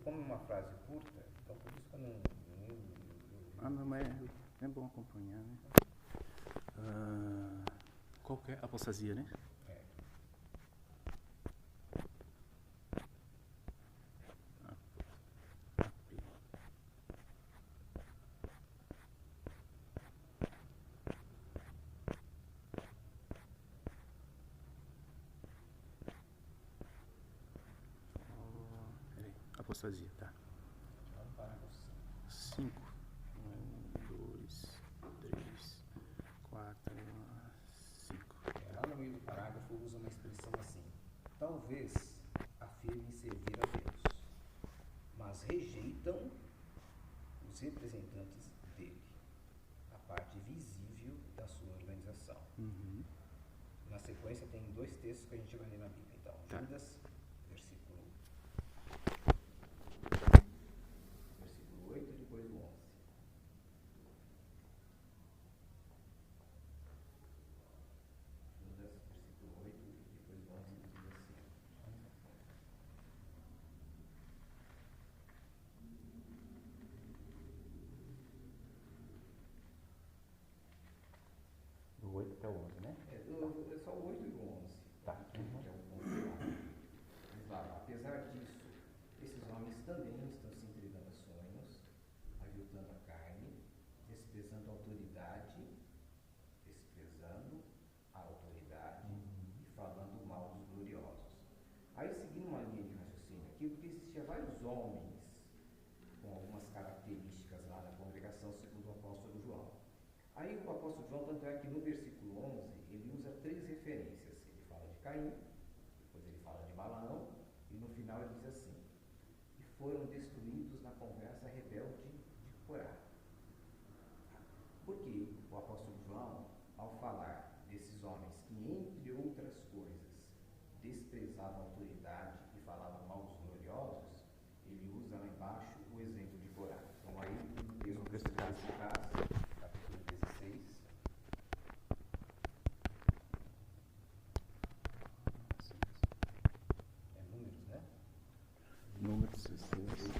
como uma frase curta, então por isso que eu não. Não, mas é bom acompanhar, né? Qual que é? Apostasia, né? É. Peraí, apostasia, tá. Vamos para você. 5. 1, 2, 3, 4, 5. Lá no meio do parágrafo usa uma expressão assim: talvez afirmem servir a Deus, mas rejeitam os representantes dele, a parte visível da sua organização. Uhum. Na sequência tem 2 textos que a gente vai ler na Bíblia. Então, Tá. Judas, versículo 8 e depois o 11. Judas, versículo 8 e depois o 11 diz assim: Do 8 até o 11, né? É só o 8 e o 11. Tá. Que é o ponto final. Vamos lá. Apesar disso, esses homens também estão se entregando a sonhos, aviltando a carne, desprezando a autoridade e falando mal dos gloriosos. Aí, seguindo uma linha de raciocínio aqui, porque existiam vários homens com algumas características lá na congregação, segundo o apóstolo João. Aí o apóstolo João, tanto é que no versículo 11, ele usa 3 referências. Ele fala de Caim, depois ele fala de Balaão, e no final ele diz assim: e foram destruídos na conversa rebelde de Corá. Porque o apóstolo João, ao falar desses homens que, entre outras coisas, desprezavam a autoridade e falavam mal dos gloriosos, ele usa lá embaixo o exemplo de Corá. Então aí, no texto que capítulo 16. É Números, né? Números 16.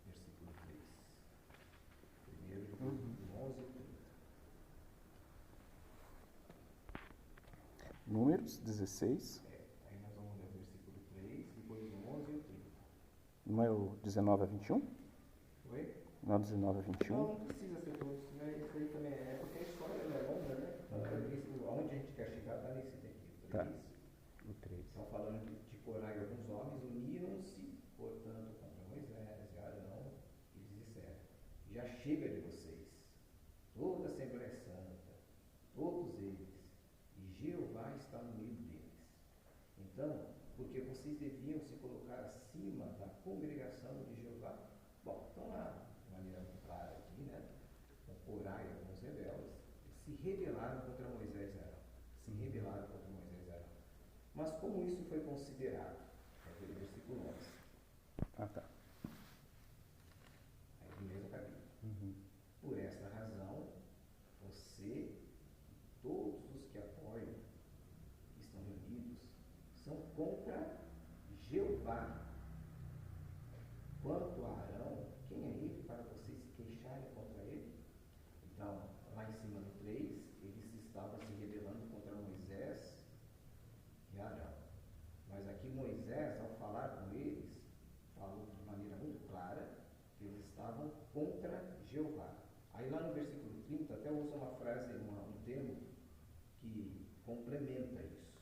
Versículo 3. Primeiro, depois do 11 e 30. Números 16. Aí nós vamos ler o versículo 3, depois o 11 e o 30. Não é o 19 a 21? Oi? Não é o 19 a 21? Não precisa ser todos, né? Isso aí também porque a história ela é longa, né? Onde a gente quer chegar está nesse daqui, o 3. Tá. O 3. Estão falando de Corá e alguns homens uniram-se, portanto, contra Moisés e Arão, e eles disseram: já chega de vocês, toda a Assembleia Santa, todos eles, e Jeová está no meio deles. Então, porque vocês deviam se colocar acima da congregação de Jeová. Bom, estão lá, de maneira muito clara aqui, né? Com Corá e alguns rebeldes, se rebelaram contra Moisés e Arão. Se rebelaram contra Moisés e Arão. Mas como isso foi considerado? É aquele versículo 11. Ah, tá. Aí no mesmo capítulo. Uhum. Por esta razão, você e todos os que apoiam, que estão reunidos, são contra Jeová. Quanto a Arão, quem é ele para vocês se queixarem contra ele? Então, lá em cima no 3, eles estavam se rebelando contra Moisés e Arão. Mas aqui Moisés, ao falar com eles, falou de maneira muito clara que eles estavam contra Jeová. Aí lá no versículo 30 até usa uma frase, um termo que complementa isso.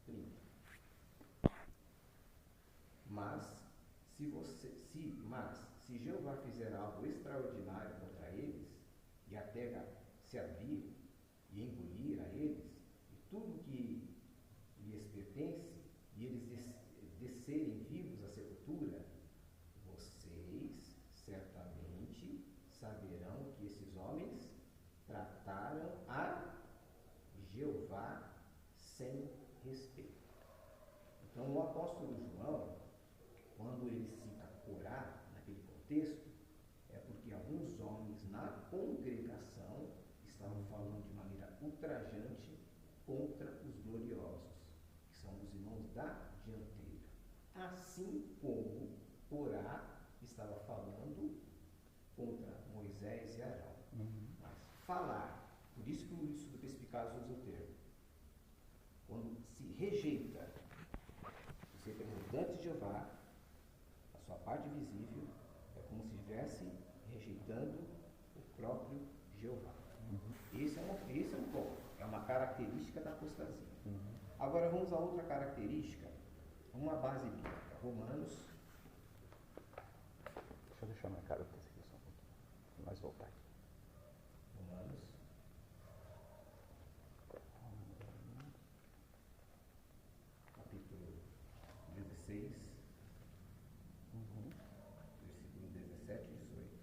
30. Se Jeová fizer algo extraordinário contra eles, e a terra se abrir e engolir a eles, e tudo que lhes pertence, e eles descerem vivos à sepultura, vocês certamente saberão que esses homens trataram a Jeová sem respeito. Então, o apóstolo João, quando ele cita Corá, naquele contexto, é porque alguns homens na congregação estavam falando de maneira ultrajante contra os gloriosos, que são os irmãos da dianteira. Assim como Corá estava falando contra Moisés e Arão. Mas falar, por isso que o estudo perspicaz usa o termo, quando se rejeita os representantes de Jeová, a sua parte visível, é como se estivesse rejeitando o próprio Jeová. Esse é um ponto, é uma característica da apostasia. Agora vamos a outra característica, uma base bíblica. Romanos. Deixa eu deixar minha cara para esse aqui só um pouquinho. Mais voltar aqui. Romanos. Capítulo 16. Versículo 17 e 18.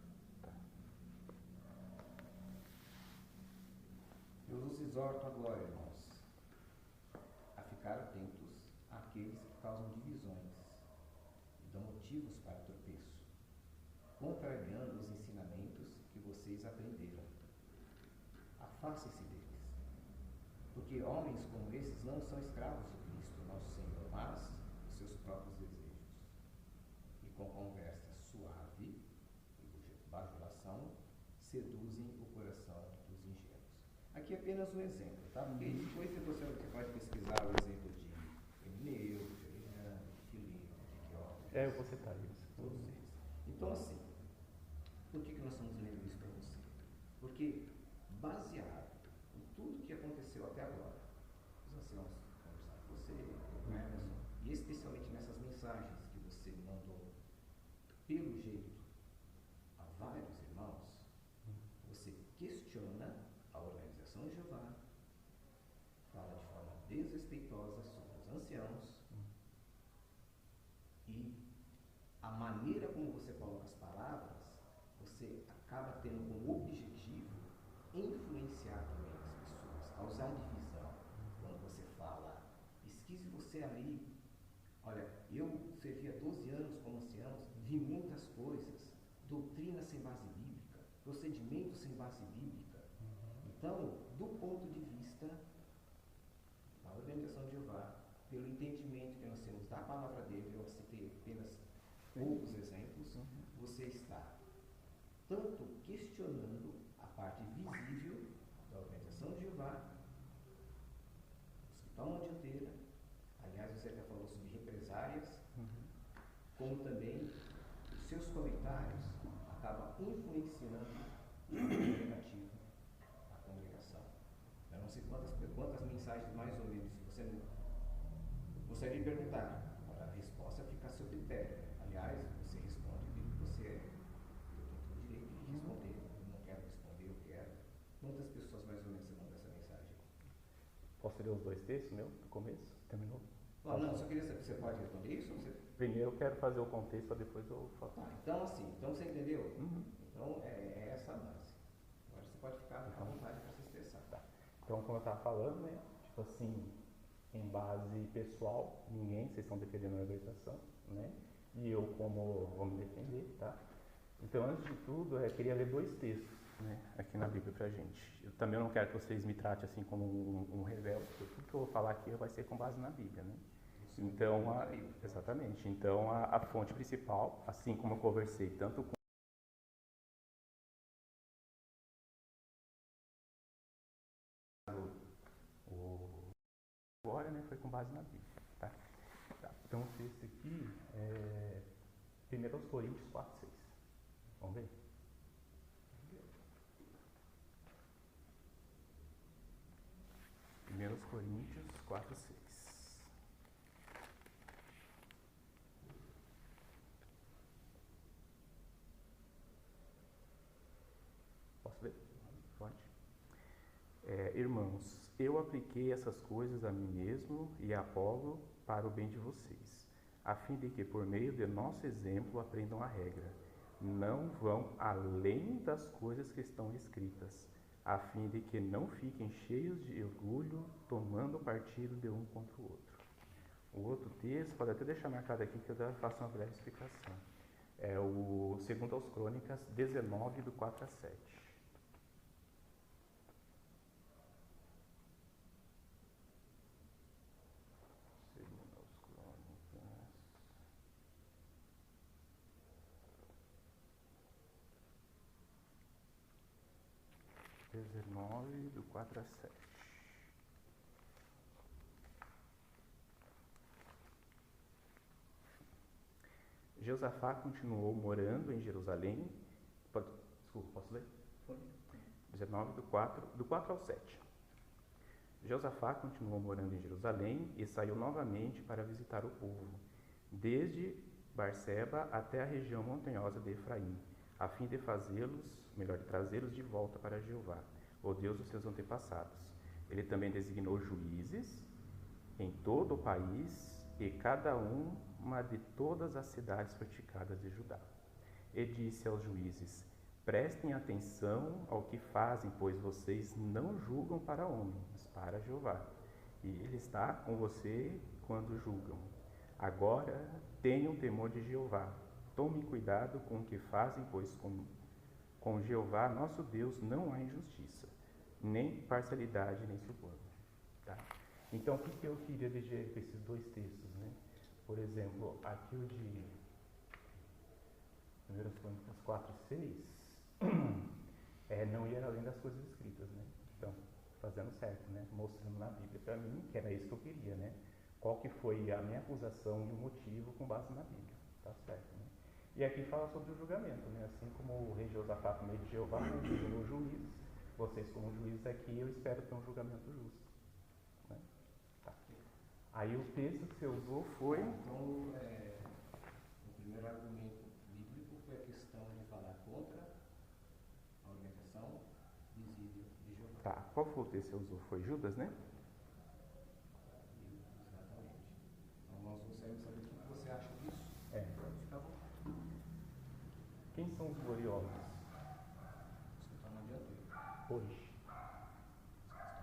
Eu os exorto agora, irmãos, a ficar atentos àqueles que causam divisões e dão motivos para tropeço, contrariando os ensinamentos que vocês aprenderam. Afaste-se deles, porque homens como esses não são escravos de Cristo, nosso Senhor, mas de seus próprios desejos. E com conversa suave e bajulação, seduzem o coração dos ingênuos. Aqui é apenas um exemplo, tá? Porque depois você pode pesquisar o exemplo de Emineu, de Eliane, de Filipe, de Diógenes. Eu vou citar isso. Todos eles. Então, assim, por que nós estamos lendo isso para você? Porque, baseado em tudo que aconteceu até agora, os anciãos conversaram com você, com Emerson, e especialmente nessas mensagens que você mandou, pelo jeito, a vários irmãos, você questiona a organização de Jeová, fala de forma desrespeitosa sobre os anciãos, e a maneira como você coloca as palavras, você acaba tendo como objetivo influenciar também as pessoas, causar divisão. Quando você fala, pesquise você ali, olha, eu servi há 12 anos como anciãos, vi muitas coisas, doutrina sem base bíblica, procedimentos sem base bíblica. Então, do ponto de vista da organização de Jeová, pelo entendimento que nós temos da palavra dele, eu citei apenas poucos exemplos, você está tanto questionando a parte visível da organização de Jeová, os que tomam a dianteira, aliás, você até falou sobre represárias, como também os seus comentários acabam influenciando de maneira negativa a congregação. Eu não sei quantas mensagens mais ou menos, se você gostaria de perguntar, a resposta fica a seu critério. Aliás, você responde aquilo que você tem todo o direito de responder. Eu não quero responder, eu quero. Quantas pessoas mais ou menos você manda essa mensagem? Posso ler os dois textos, meu, do começo? Terminou? Não, só queria saber, você pode responder isso? Você... Primeiro eu quero fazer o contexto, para depois eu falo. Tá, então assim, então você entendeu? Então é essa a base. Agora você pode ficar à vontade para se expressar. Tá. Então, como eu estava falando, né, tipo assim, em base pessoal, ninguém, vocês estão defendendo a organização, né? E eu como vou me defender, tá? Então, antes de tudo, eu queria ler dois textos, né, aqui na Bíblia pra gente. Eu também não quero que vocês me tratem assim como um rebelde, porque tudo que eu vou falar aqui vai ser com base na Bíblia, né? Então, exatamente. Então, a fonte principal, assim como eu conversei tanto com agora, né, foi com base na Bíblia, tá? Então, o texto aqui é 1 Coríntios 4:6. Vamos ver? 1 Coríntios 4:6. Posso ler? Pode. Irmãos, eu apliquei essas coisas a mim mesmo e a Apolo para o bem de vocês, a fim de que, por meio de nosso exemplo, aprendam a regra. Não vão além das coisas que estão escritas, a fim de que não fiquem cheios de orgulho, tomando partido de um contra o outro. O outro texto, pode até deixar marcado aqui que eu faço uma breve explicação. É o 2 aos Crônicas 19, do 4 a 7. 19, do 4 a 7. Josafá continuou morando em Jerusalém. Desculpa, posso ler? 19, do 4 ao 7. Josafá continuou morando em Jerusalém e saiu novamente para visitar o povo, desde Barseba até a região montanhosa de Efraim, a fim de trazê-los de volta para Jeová, o Deus dos seus antepassados. Ele também designou juízes em todo o país e cada uma de todas as cidades fortificadas de Judá. E disse aos juízes: prestem atenção ao que fazem, pois vocês não julgam para homem, mas para Jeová. E Ele está com você quando julgam. Agora tenham temor de Jeová. Tomem cuidado com o que fazem, pois com Jeová, nosso Deus, não há injustiça, nem parcialidade, nem suborno. Tá? Então, o que eu queria dizer com esses dois textos, né? Por exemplo, aqui o de 1 Crônicas 4 e 6, não ir além das coisas escritas, né? Então, fazendo certo, né? Mostrando na Bíblia para mim, que era isso que eu queria, né? Qual que foi a minha acusação e o motivo com base na Bíblia, tá certo, né? E aqui fala sobre o julgamento, né? Assim como o rei Josafá, por meio de Jeová, designou juízes, vocês como juízes aqui, eu espero ter um julgamento justo. Né? Tá. Aí o texto que você usou foi... Então, o primeiro argumento bíblico foi a questão de falar contra a organização visível de Jeová. Tá, qual foi o texto que você usou? Foi Judas, né? Exatamente. Então, nós gostaríamos de saber o que você acha disso. Pode ficar à vontade. Quem são os gloriosos? Os que estão na dianteira. Hoje. Os que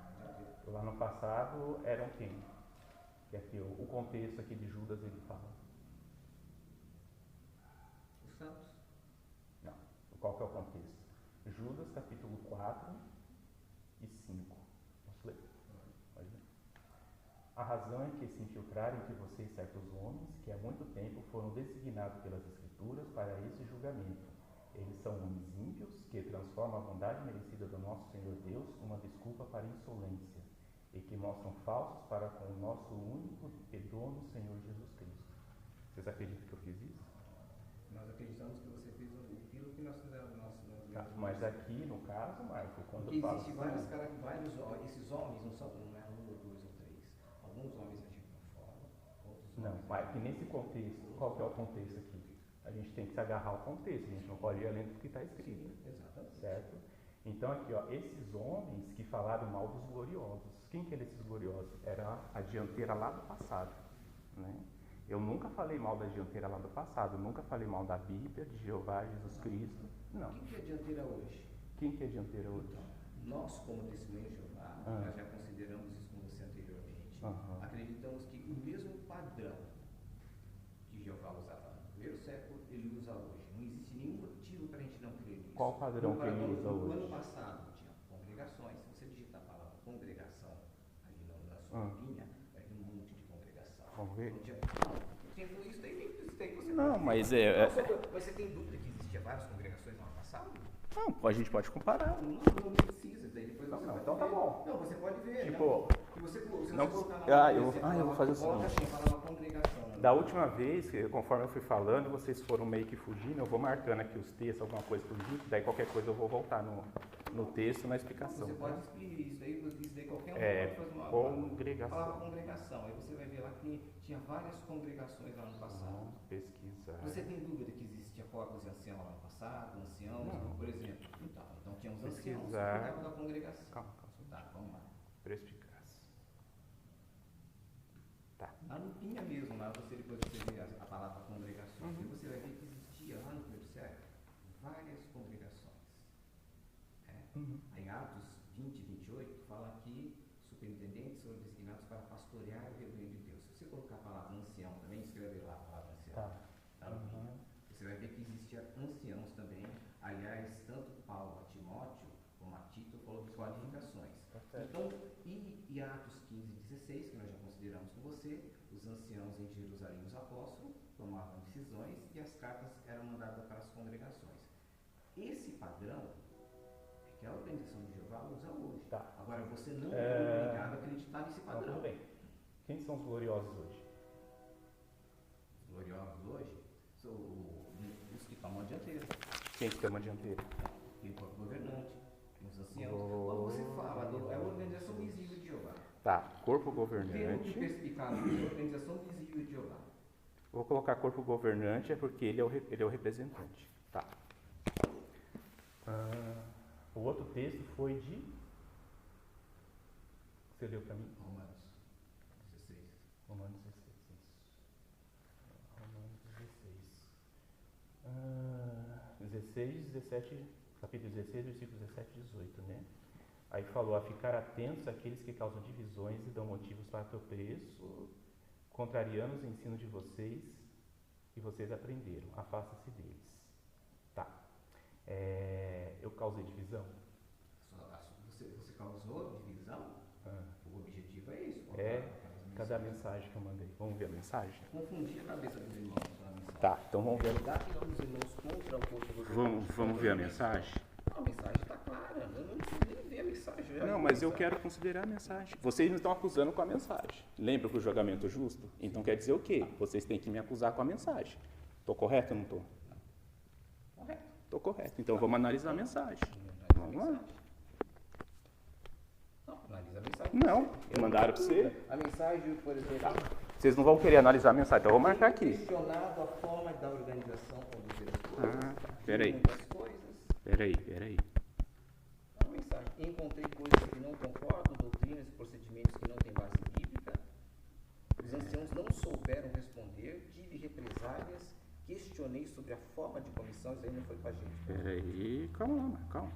estão na dianteira. Lá no passado eram quem? E aqui o contexto aqui de Judas ele fala. Os santos. Não. Qual que é o contexto? Judas capítulo 4 e 5. Posso ler? Pode ler. A razão é que se infiltraram entre vocês certos homens que há muito tempo foram designados pelas Escrituras para esse julgamento. Eles são homens ímpios que transformam a bondade merecida do nosso Senhor Deus numa desculpa para insolência e que mostram falsos para com o nosso único e dono Senhor Jesus Cristo. Vocês acreditam que eu fiz isso? Nós acreditamos que você fez aquilo que nós fizemos. Tá, mas aqui, no caso, Marco, quando porque eu falo... Existem esses homens, não é um ou dois ou três. Alguns homens agem de uma forma, outros Não, homens mas que nesse contexto, qual que é o contexto aqui? A gente tem que se agarrar ao contexto, a gente não pode ir além do que está escrito. Sim, exatamente. Certo? Então aqui, ó, esses homens que falaram mal dos gloriosos, quem que eram esses gloriosos? Era a dianteira lá do passado, né? Eu nunca falei mal da dianteira lá do passado, nunca falei mal da Bíblia, de Jeová, Jesus Cristo, não. Quem que é a dianteira hoje? Quem que é a dianteira hoje? Então, nós como testemunhas de Jeová, nós já consideramos isso com você anteriormente, acreditamos que o mesmo padrão que Jeová usava no primeiro século, ele usa hoje. Não existe nenhum motivo para a gente não crer nisso. Qual padrão que ele usa hoje? No ano passado tinha congregações. Se você digitar a palavra congregação ali na sua linha, vai ter um monte de congregação. Vamos ver? Não tinha isso daí você não, mas você tem dúvida que existia várias congregações no ano passado? Não, a gente pode comparar. Não precisa, daí depois você pode então ver. tá bom. Não, você pode ver. Tipo, se você colocar não, eu vou fazer o seguinte. Falava congregação. Né? Da última vez, conforme eu fui falando, vocês foram meio que fugindo, eu vou marcando aqui os textos, alguma coisa por vídeo, daí qualquer coisa eu vou voltar no texto, na explicação. Você pode explicar isso daí qualquer um pode fazer uma congregação. Falava congregação, aí você vai ver lá que tinha várias congregações lá no passado. Vamos pesquisar. Você tem dúvida que existia corpos de ancião lá no passado, anciãos, por exemplo? Então tinha os anciãos que cuidavam da congregação. Calma. Tá, vamos lá. Perspicaz. Tá. Lá no Pinha mesmo, lá depois você vê a palavra congregação, e você vai ver que existia lá no primeiro século várias congregações. Em Atos 20 e 28, fala que superintendentes foram designados para pastorear o rebanho de Deus. Se você colocar a palavra ancião também, escreve lá a palavra ancião. Tá no Pinha. Você vai ver que existia anciãos também. Aliás, tanto Paulo a Timóteo como a Tito falou de qualificações. Então, e Atos 15 e 16, que nós já consideramos com você, os anciãos em Jerusalém, os apóstolos, tomavam decisões e as cartas eram mandadas para as congregações. Esse padrão é que Organização de Jeová usa hoje. Tá. Agora, você não é obrigado a acreditar nesse Não, padrão. tudo bem. Quem são os gloriosos hoje? Os gloriosos hoje são os que tomam a dianteira. Quem que toma a dianteira? Tem o corpo governante, os anciãos. Quando você fala, é a organização visível de Jeová. Tá, corpo Termo governante. perspicaz, organização visível de Jeová. Vou colocar corpo governante, é porque ele é o representante. Tá. O outro texto foi de... Você leu para mim? Romanos 16. Romanos 16, isso. Romanos 16. 17, capítulo 16, versículos 17 e 18, né? Aí falou, a ficar atentos àqueles que causam divisões e dão motivos para tropeço, contrariando os ensinos de vocês, que vocês aprenderam. Afasta-se deles. Tá. Eu causei divisão? Você causou divisão? O objetivo é isso. Cadê a mensagem que eu mandei? Vamos ver a mensagem? Confundir a cabeça dos irmãos com a mensagem. Tá, então vamos ver. Dá que os irmãos contra o corpo governante. Vamos ver a mensagem? A mensagem está clara. Eu não preciso nem ver a mensagem. Não, mas eu quero considerar a mensagem. Vocês me estão acusando com a mensagem. Lembra que o julgamento é justo? Então quer dizer o quê? Vocês têm que me acusar com a mensagem. Estou correto ou não estou? Correto. Estou correto. Então vamos analisar a mensagem. Vamos lá. Não, analisa a mensagem. Não, mandaram para você. A mensagem, por exemplo, Vocês não vão querer analisar a mensagem, então eu vou marcar aqui. questionado a forma da organização conduzir as coisas. Peraí. Muitas coisas. Peraí. A mensagem. Encontrei coisas que não concordo, doutrinas e procedimentos que não têm base bíblica. Os anciãos não souberam responder, tive represálias, questionei sobre a forma de comissão, isso aí não foi com a gente. Peraí, calma. Então,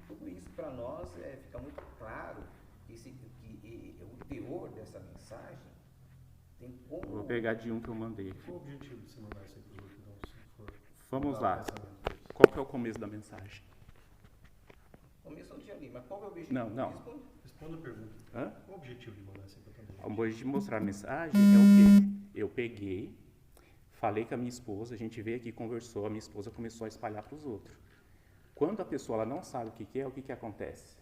tudo isso para nós fica muito claro que o teor dessa mensagem tem como... Vou pegar de um que eu mandei. Qual o objetivo de você mandar isso aí para os outros, então, se for... Vamos lá. pensamento deles? Qual que é o começo da mensagem? Começo eu não tinha lido, mas qual é o objetivo? Não. Responde. Responda a pergunta. Hã? Qual o objetivo de mandar isso aí para todos? Ao invés de mostrar a mensagem, é o quê? Eu peguei, falei com a minha esposa, a gente veio aqui, conversou, a minha esposa começou a espalhar para os outros. Quando a pessoa ela não sabe o que é, o que acontece?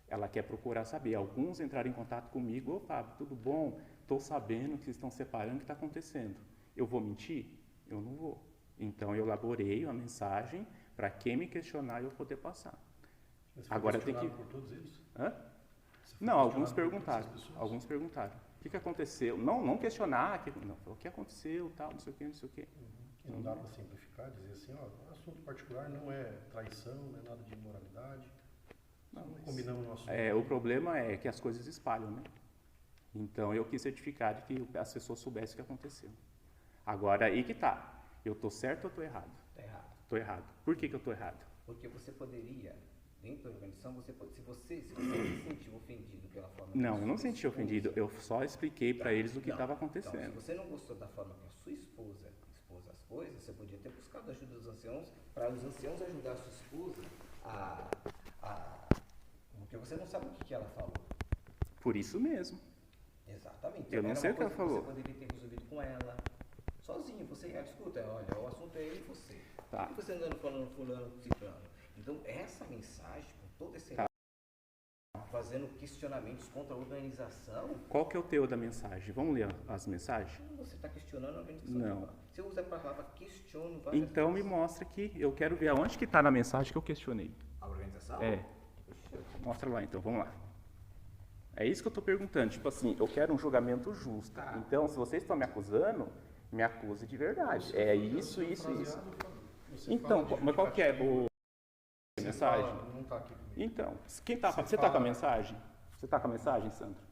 Ela quer procurar saber. Alguns entraram em contato comigo, ô Fábio, tudo bom? Estou sabendo que vocês estão separando, o que está acontecendo? Eu vou mentir? Eu não vou. Então eu elaborei a mensagem para quem me questionar eu poder passar. Mas foi Agora tem questionado que... por todos eles? Hã? Você foi Não, alguns questionado por todas perguntaram. essas pessoas? Alguns perguntaram. O que aconteceu? Não questionar, não, o que aconteceu, tal, não sei o quê. E não dá para simplificar, dizer assim, ó, assunto particular não é traição, não é nada de imoralidade. Não combinamos no assunto. O problema é que as coisas espalham, né? Então eu quis certificar de que as pessoas soubessem o que aconteceu. Agora, aí que tá. Eu tô certo ou tô errado? Está errado. Tô errado. Por que eu tô errado? Porque você poderia, dentro da organização, se você se sentiu ofendido pela forma... Não, que eu a não sua senti ofendido. esposa- Eu só expliquei para eles o que estava Então, acontecendo. se você não gostou da forma que a sua esposa expôs as coisas, você podia ter buscado a ajuda dos anciãos, para os anciãos ajudar a sua esposa porque você não sabe o que ela falou. Por isso mesmo. Exatamente. Eu não Era sei uma o que ela coisa falou. Você poderia ter resolvido com ela, sozinho. Você escuta, olha, o assunto é ele e você. Tá. E você andando falando fulano, ciclano. Então, essa mensagem, com todo esse... Tá. fazendo questionamentos contra a organização, Qual que é o teor da mensagem? Vamos ler as mensagens? você está questionando a organização. Não. Você usa a palavra questiono várias Então me vezes. mostra aqui. Eu quero ver aonde que está na mensagem que eu questionei. A organização? É. Mostra lá então, vamos lá. É isso que eu estou perguntando. Tipo assim, eu quero um julgamento justo. Tá. Então, se vocês estão me acusando, me acuse de verdade. É isso. Então, mas qual que é a mensagem? Não está aqui comigo. Então, você está com a mensagem? Você está com a mensagem, Sandra?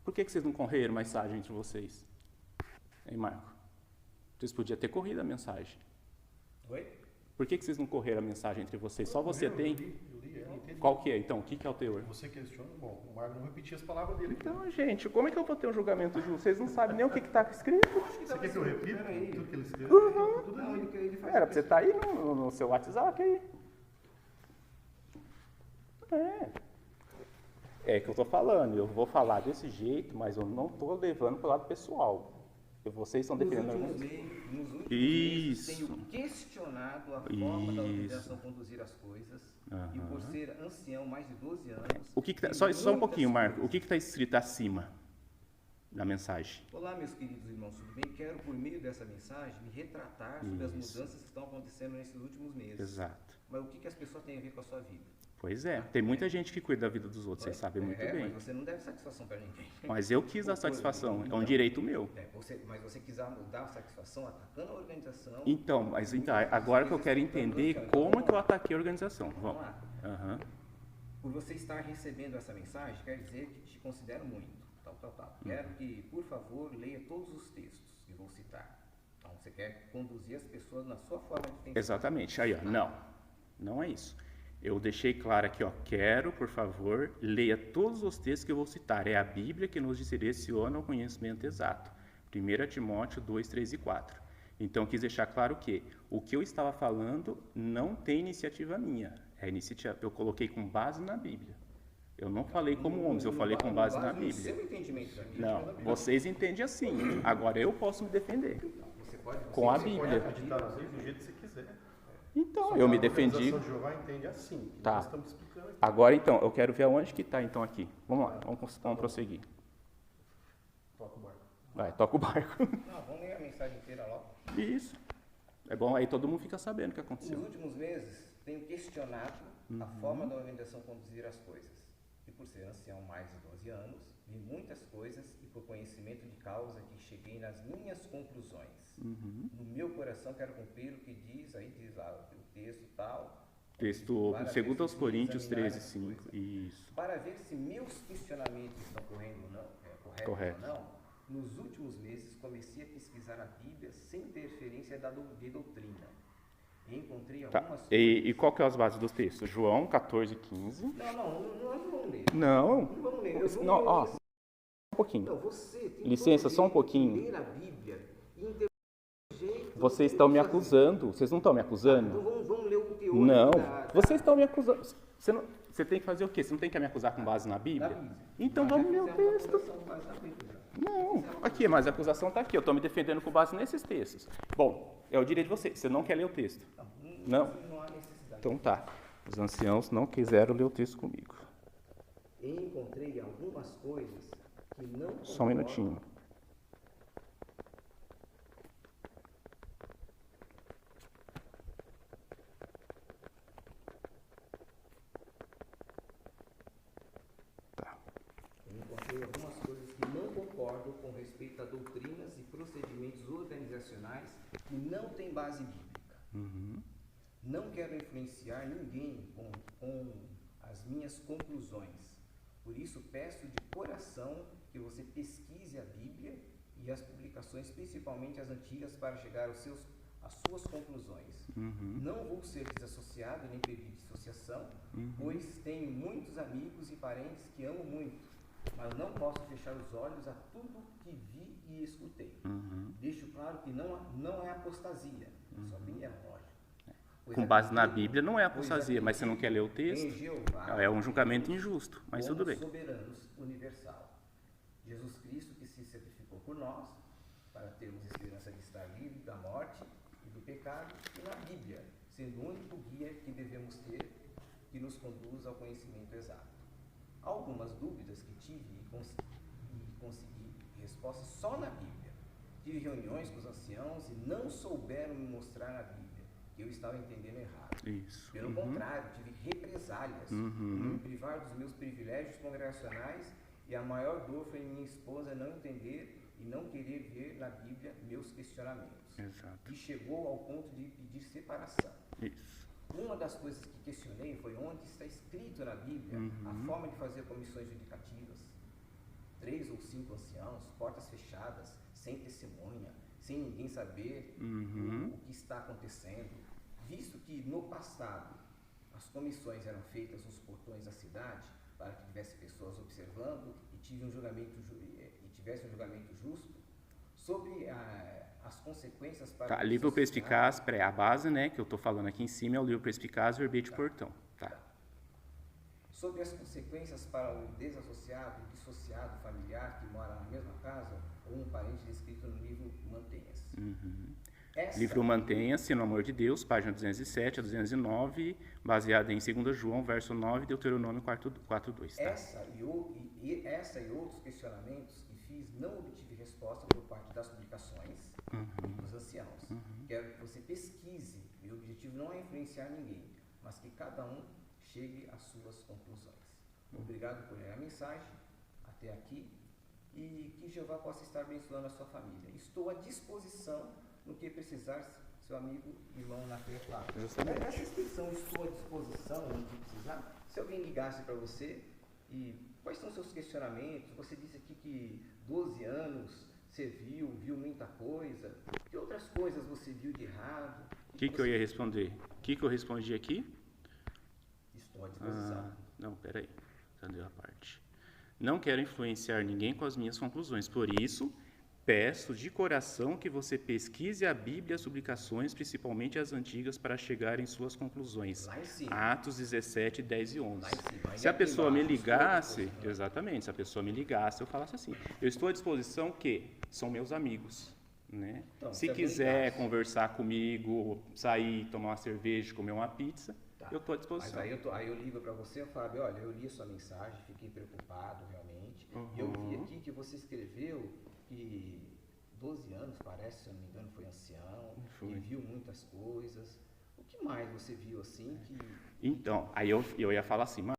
Por que vocês não correram a mensagem entre vocês? Hein, Marco? Vocês podiam ter corrido a mensagem. Oi? Por que vocês não correram a mensagem entre vocês? Só você tem? Eu li, entendi. Qual que é, então? O que é o teor? Você questiona, bom, o Marco não repetia as palavras dele. Então, gente, como é que eu vou ter um julgamento justo? Vocês não sabem nem o que está escrito. Você quer que eu repita Peraí. tudo que ele escreveu? Tudo Não, ali. ele faz... Era pra você estar aí no seu WhatsApp aí. É que eu tô falando, eu vou falar desse jeito, mas eu não tô levando pro lado pessoal. Vocês estão Nos defendendo últimos alguns... meses, tenho questionado a forma da organização conduzir as coisas, e por ser ancião, mais de 12 anos... O que que tá, só um pouquinho, Marco. O que está escrito acima da mensagem? Olá, meus queridos irmãos, tudo bem? Quero, por meio dessa mensagem, me retratar sobre as mudanças que estão acontecendo nesses últimos meses. Exato. Mas o que as pessoas têm a ver com a sua vida? Pois é, tem muita gente que cuida da vida dos outros, vocês sabem muito bem. Mas você não deve satisfação para ninguém. Mas eu quis a satisfação, é um direito meu. Mas você quis dar satisfação atacando a organização. Então, agora que eu quero entender como que eu ataquei a organização. Vamos lá. Por você estar recebendo essa mensagem, quer dizer que te considero muito. Quero que, por favor, leia todos os textos que vou citar. Então, você quer conduzir as pessoas na sua forma de pensar. Exatamente. Aí, ó, não é isso. Eu deixei claro aqui, ó, quero, por favor, leia todos os textos que eu vou citar. É a Bíblia que nos direciona ao conhecimento exato. 1 Timóteo 2, 3 e 4. Então, quis deixar claro que o que eu estava falando não tem iniciativa minha. Eu coloquei com base na Bíblia. Eu não falei como homens, eu falei com base na Bíblia. Seu entendimento da Bíblia. Não, vocês entendem assim. Agora eu posso me defender com a Bíblia. Você pode acreditar nas Bíblias do jeito que você quiser. Então, eu me defendi. A organização de Jeová entende assim. Tá. Nós estamos explicando aqui. Agora, então, eu quero ver aonde que está, então, aqui. Vamos lá, vamos prosseguir. Toca o barco. Vai, toca o barco. Não, vamos ler a mensagem inteira logo. Isso. É bom, aí todo mundo fica sabendo o que aconteceu. Nos últimos meses, tenho questionado a forma da organização conduzir as coisas. E por ser ancião mais de 12 anos, vi muitas coisas e por conhecimento de causa que cheguei nas minhas conclusões. No meu coração quero cumprir o que diz lá o texto tal. Texto 2 Coríntios 13, 5. Isso. Para ver se meus questionamentos estão corretos ou não, nos últimos meses comecei a pesquisar a Bíblia sem interferência de doutrina. E encontrei algumas coisas... E qual que é as bases dos textos? João 14, 15. Não vamos ler. Não. Não vamos ler. Só um pouquinho. Então, você tem Licença, só um pouquinho. ler a Bíblia e interpretar do jeito Vocês estão me acusando. Vocês não estão me acusando? Então vamos ler o teor. Não. Vocês estão me acusando. Você tem que fazer o quê? Você não tem que me acusar com base na Bíblia? Então vamos ler o texto. Não. Aqui, mas a acusação está aqui. Eu estou me defendendo com base nesses textos. Bom, é o direito de você. Você não quer ler o texto? Não? Não há necessidade. Então tá. Os anciãos não quiseram ler o texto comigo. Encontrei algumas coisas que não... Só um minutinho. Encontrei algumas coisas que não concordo com respeito a doutrinas e procedimentos organizacionais que não têm base bíblica. Não quero influenciar ninguém com as minhas conclusões. Por isso, peço de coração que você pesquise a Bíblia e as publicações, principalmente as antigas, para chegar às suas conclusões. Não vou ser desassociado nem pedir dissociação, pois tenho muitos amigos e parentes que amo muito, mas não posso fechar os olhos a tudo que vi e escutei. Deixo claro que não é apostasia, sua opinião, lógico. Com base na Bíblia não é apostasia, mas você não quer ler o texto? É um julgamento injusto, mas tudo bem. Soberanos universal. Jesus Cristo que se sacrificou por nós, para termos esperança de estar livre da morte e do pecado, e na Bíblia, sendo o único guia que devemos ter, que nos conduz ao conhecimento exato. Algumas dúvidas que tive e consegui respostas só na Bíblia. Tive reuniões com os anciãos e não souberam me mostrar na Bíblia que eu estava entendendo errado. Isso. Pelo contrário, tive represálias, me privar dos meus privilégios congregacionais, e a maior dor foi minha esposa não entender e não querer ver na Bíblia meus questionamentos. Exato. E chegou ao ponto de pedir separação. Isso. Uma das coisas que questionei foi onde está escrito na Bíblia a forma de fazer comissões judicativas. 3 ou 5 anciãos, portas fechadas, sem testemunha, sem ninguém saber o que está acontecendo. Visto que no passado as comissões eram feitas nos portões da cidade, para que tivesse pessoas observando e tivesse um julgamento justo, sobre as consequências para... Tá, livro perspicaz, a base, né, que eu estou falando aqui em cima é o livro perspicaz, verbete portão. Tá. sobre as consequências para o desassociado, dissociado, familiar que mora na mesma casa ou um parente descrito no livro Mantenha-se. Livro Mantenha-se, no amor de Deus, página 207 a 209, baseada em 2 João, verso 9, Deuteronômio 4:2. Tá? Essa e outros questionamentos que fiz não obtive resposta por parte das publicações e dos anciãos. Quero que você pesquise. Meu objetivo não é influenciar ninguém, mas que cada um chegue às suas conclusões. Obrigado por ler a mensagem até aqui e que Jeová possa estar abençoando a sua família. Estou à disposição no que precisar, seu amigo, irmão na fé, claro. Essa expressão, estou à disposição no que precisar, se alguém ligasse para você e quais são os seus questionamentos, você disse aqui que 12 anos você viu muita coisa, que outras coisas você viu de errado? O que eu ia responder? O que eu respondi aqui? Estou à disposição. Não, peraí, entendeu a parte. Não quero influenciar ninguém com as minhas conclusões, por isso, peço de coração que você pesquise a Bíblia e as publicações, principalmente as antigas, para chegar em suas conclusões. Lá em cima. Atos 17, 10 e 11. Lá em cima. Se a pessoa me ligasse, exatamente, se a pessoa me ligasse, eu falasse assim, eu estou à disposição que são meus amigos, né? Então, se quiser conversar comigo, sair, tomar uma cerveja, comer uma pizza, eu estou à disposição. Mas aí eu ligo para você, Fábio, olha, eu li a sua mensagem, fiquei preocupado realmente, e eu vi aqui que você escreveu que 12 anos, parece, se eu não me engano, foi ancião, e viu muitas coisas. O que mais você viu assim que... Então, aí eu ia falar assim, mas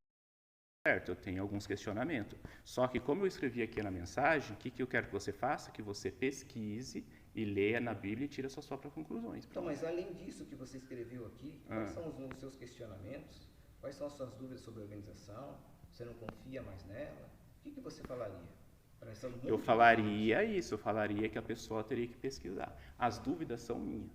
certo, eu tenho alguns questionamentos. Só que como eu escrevi aqui na mensagem, o que eu quero que você faça? Que você pesquise e leia na Bíblia e tire as suas próprias conclusões. Então, mas além disso que você escreveu aqui, quais são os seus questionamentos? Quais são as suas dúvidas sobre a organização? Você não confia mais nela? O que você falaria? Eu falaria isso, eu falaria que a pessoa teria que pesquisar. As dúvidas são minhas,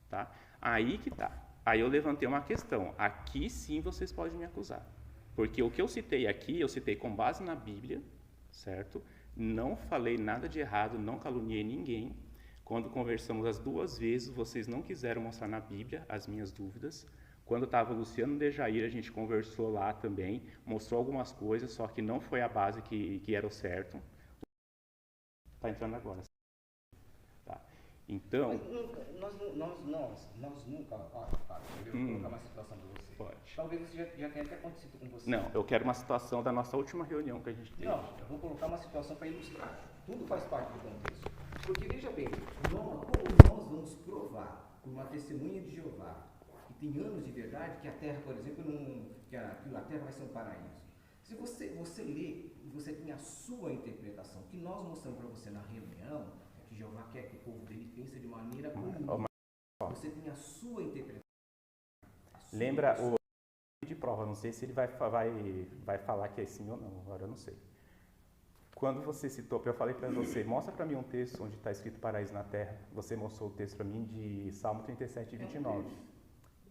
tá? Aí que tá. Aí eu levantei uma questão. Aqui sim vocês podem me acusar. Porque o que eu citei aqui, eu citei com base na Bíblia, certo? Não falei nada de errado, não caluniei ninguém. Quando conversamos as 2 vezes, vocês não quiseram mostrar na Bíblia as minhas dúvidas. Quando estava o Luciano Dejair, a gente conversou lá também, mostrou algumas coisas, só que não foi a base que era o certo. Está entrando agora. Tá. Então... Nós nunca... Eu vou colocar uma situação para você. Pode. Talvez isso já tenha até acontecido com você. Não, eu quero uma situação da nossa última reunião que a gente teve. Não, eu vou colocar uma situação para ilustrar. Tudo faz parte do contexto. Porque, veja bem, como nós vamos provar por uma testemunha de Jeová, que tem anos de verdade, que a Terra, por exemplo, que a Terra vai ser um paraíso. Se você lê e você tem a sua interpretação, que nós mostramos para você na reunião, é que Jeová quer que o povo dele pense de maneira comum. Você tem a sua interpretação. Lembra o de prova, não sei se ele vai falar que é sim ou não, agora eu não sei. Quando você citou, eu falei para você, mostra para mim um texto onde está escrito paraíso na terra. Você mostrou o texto para mim de Salmo 37, 29.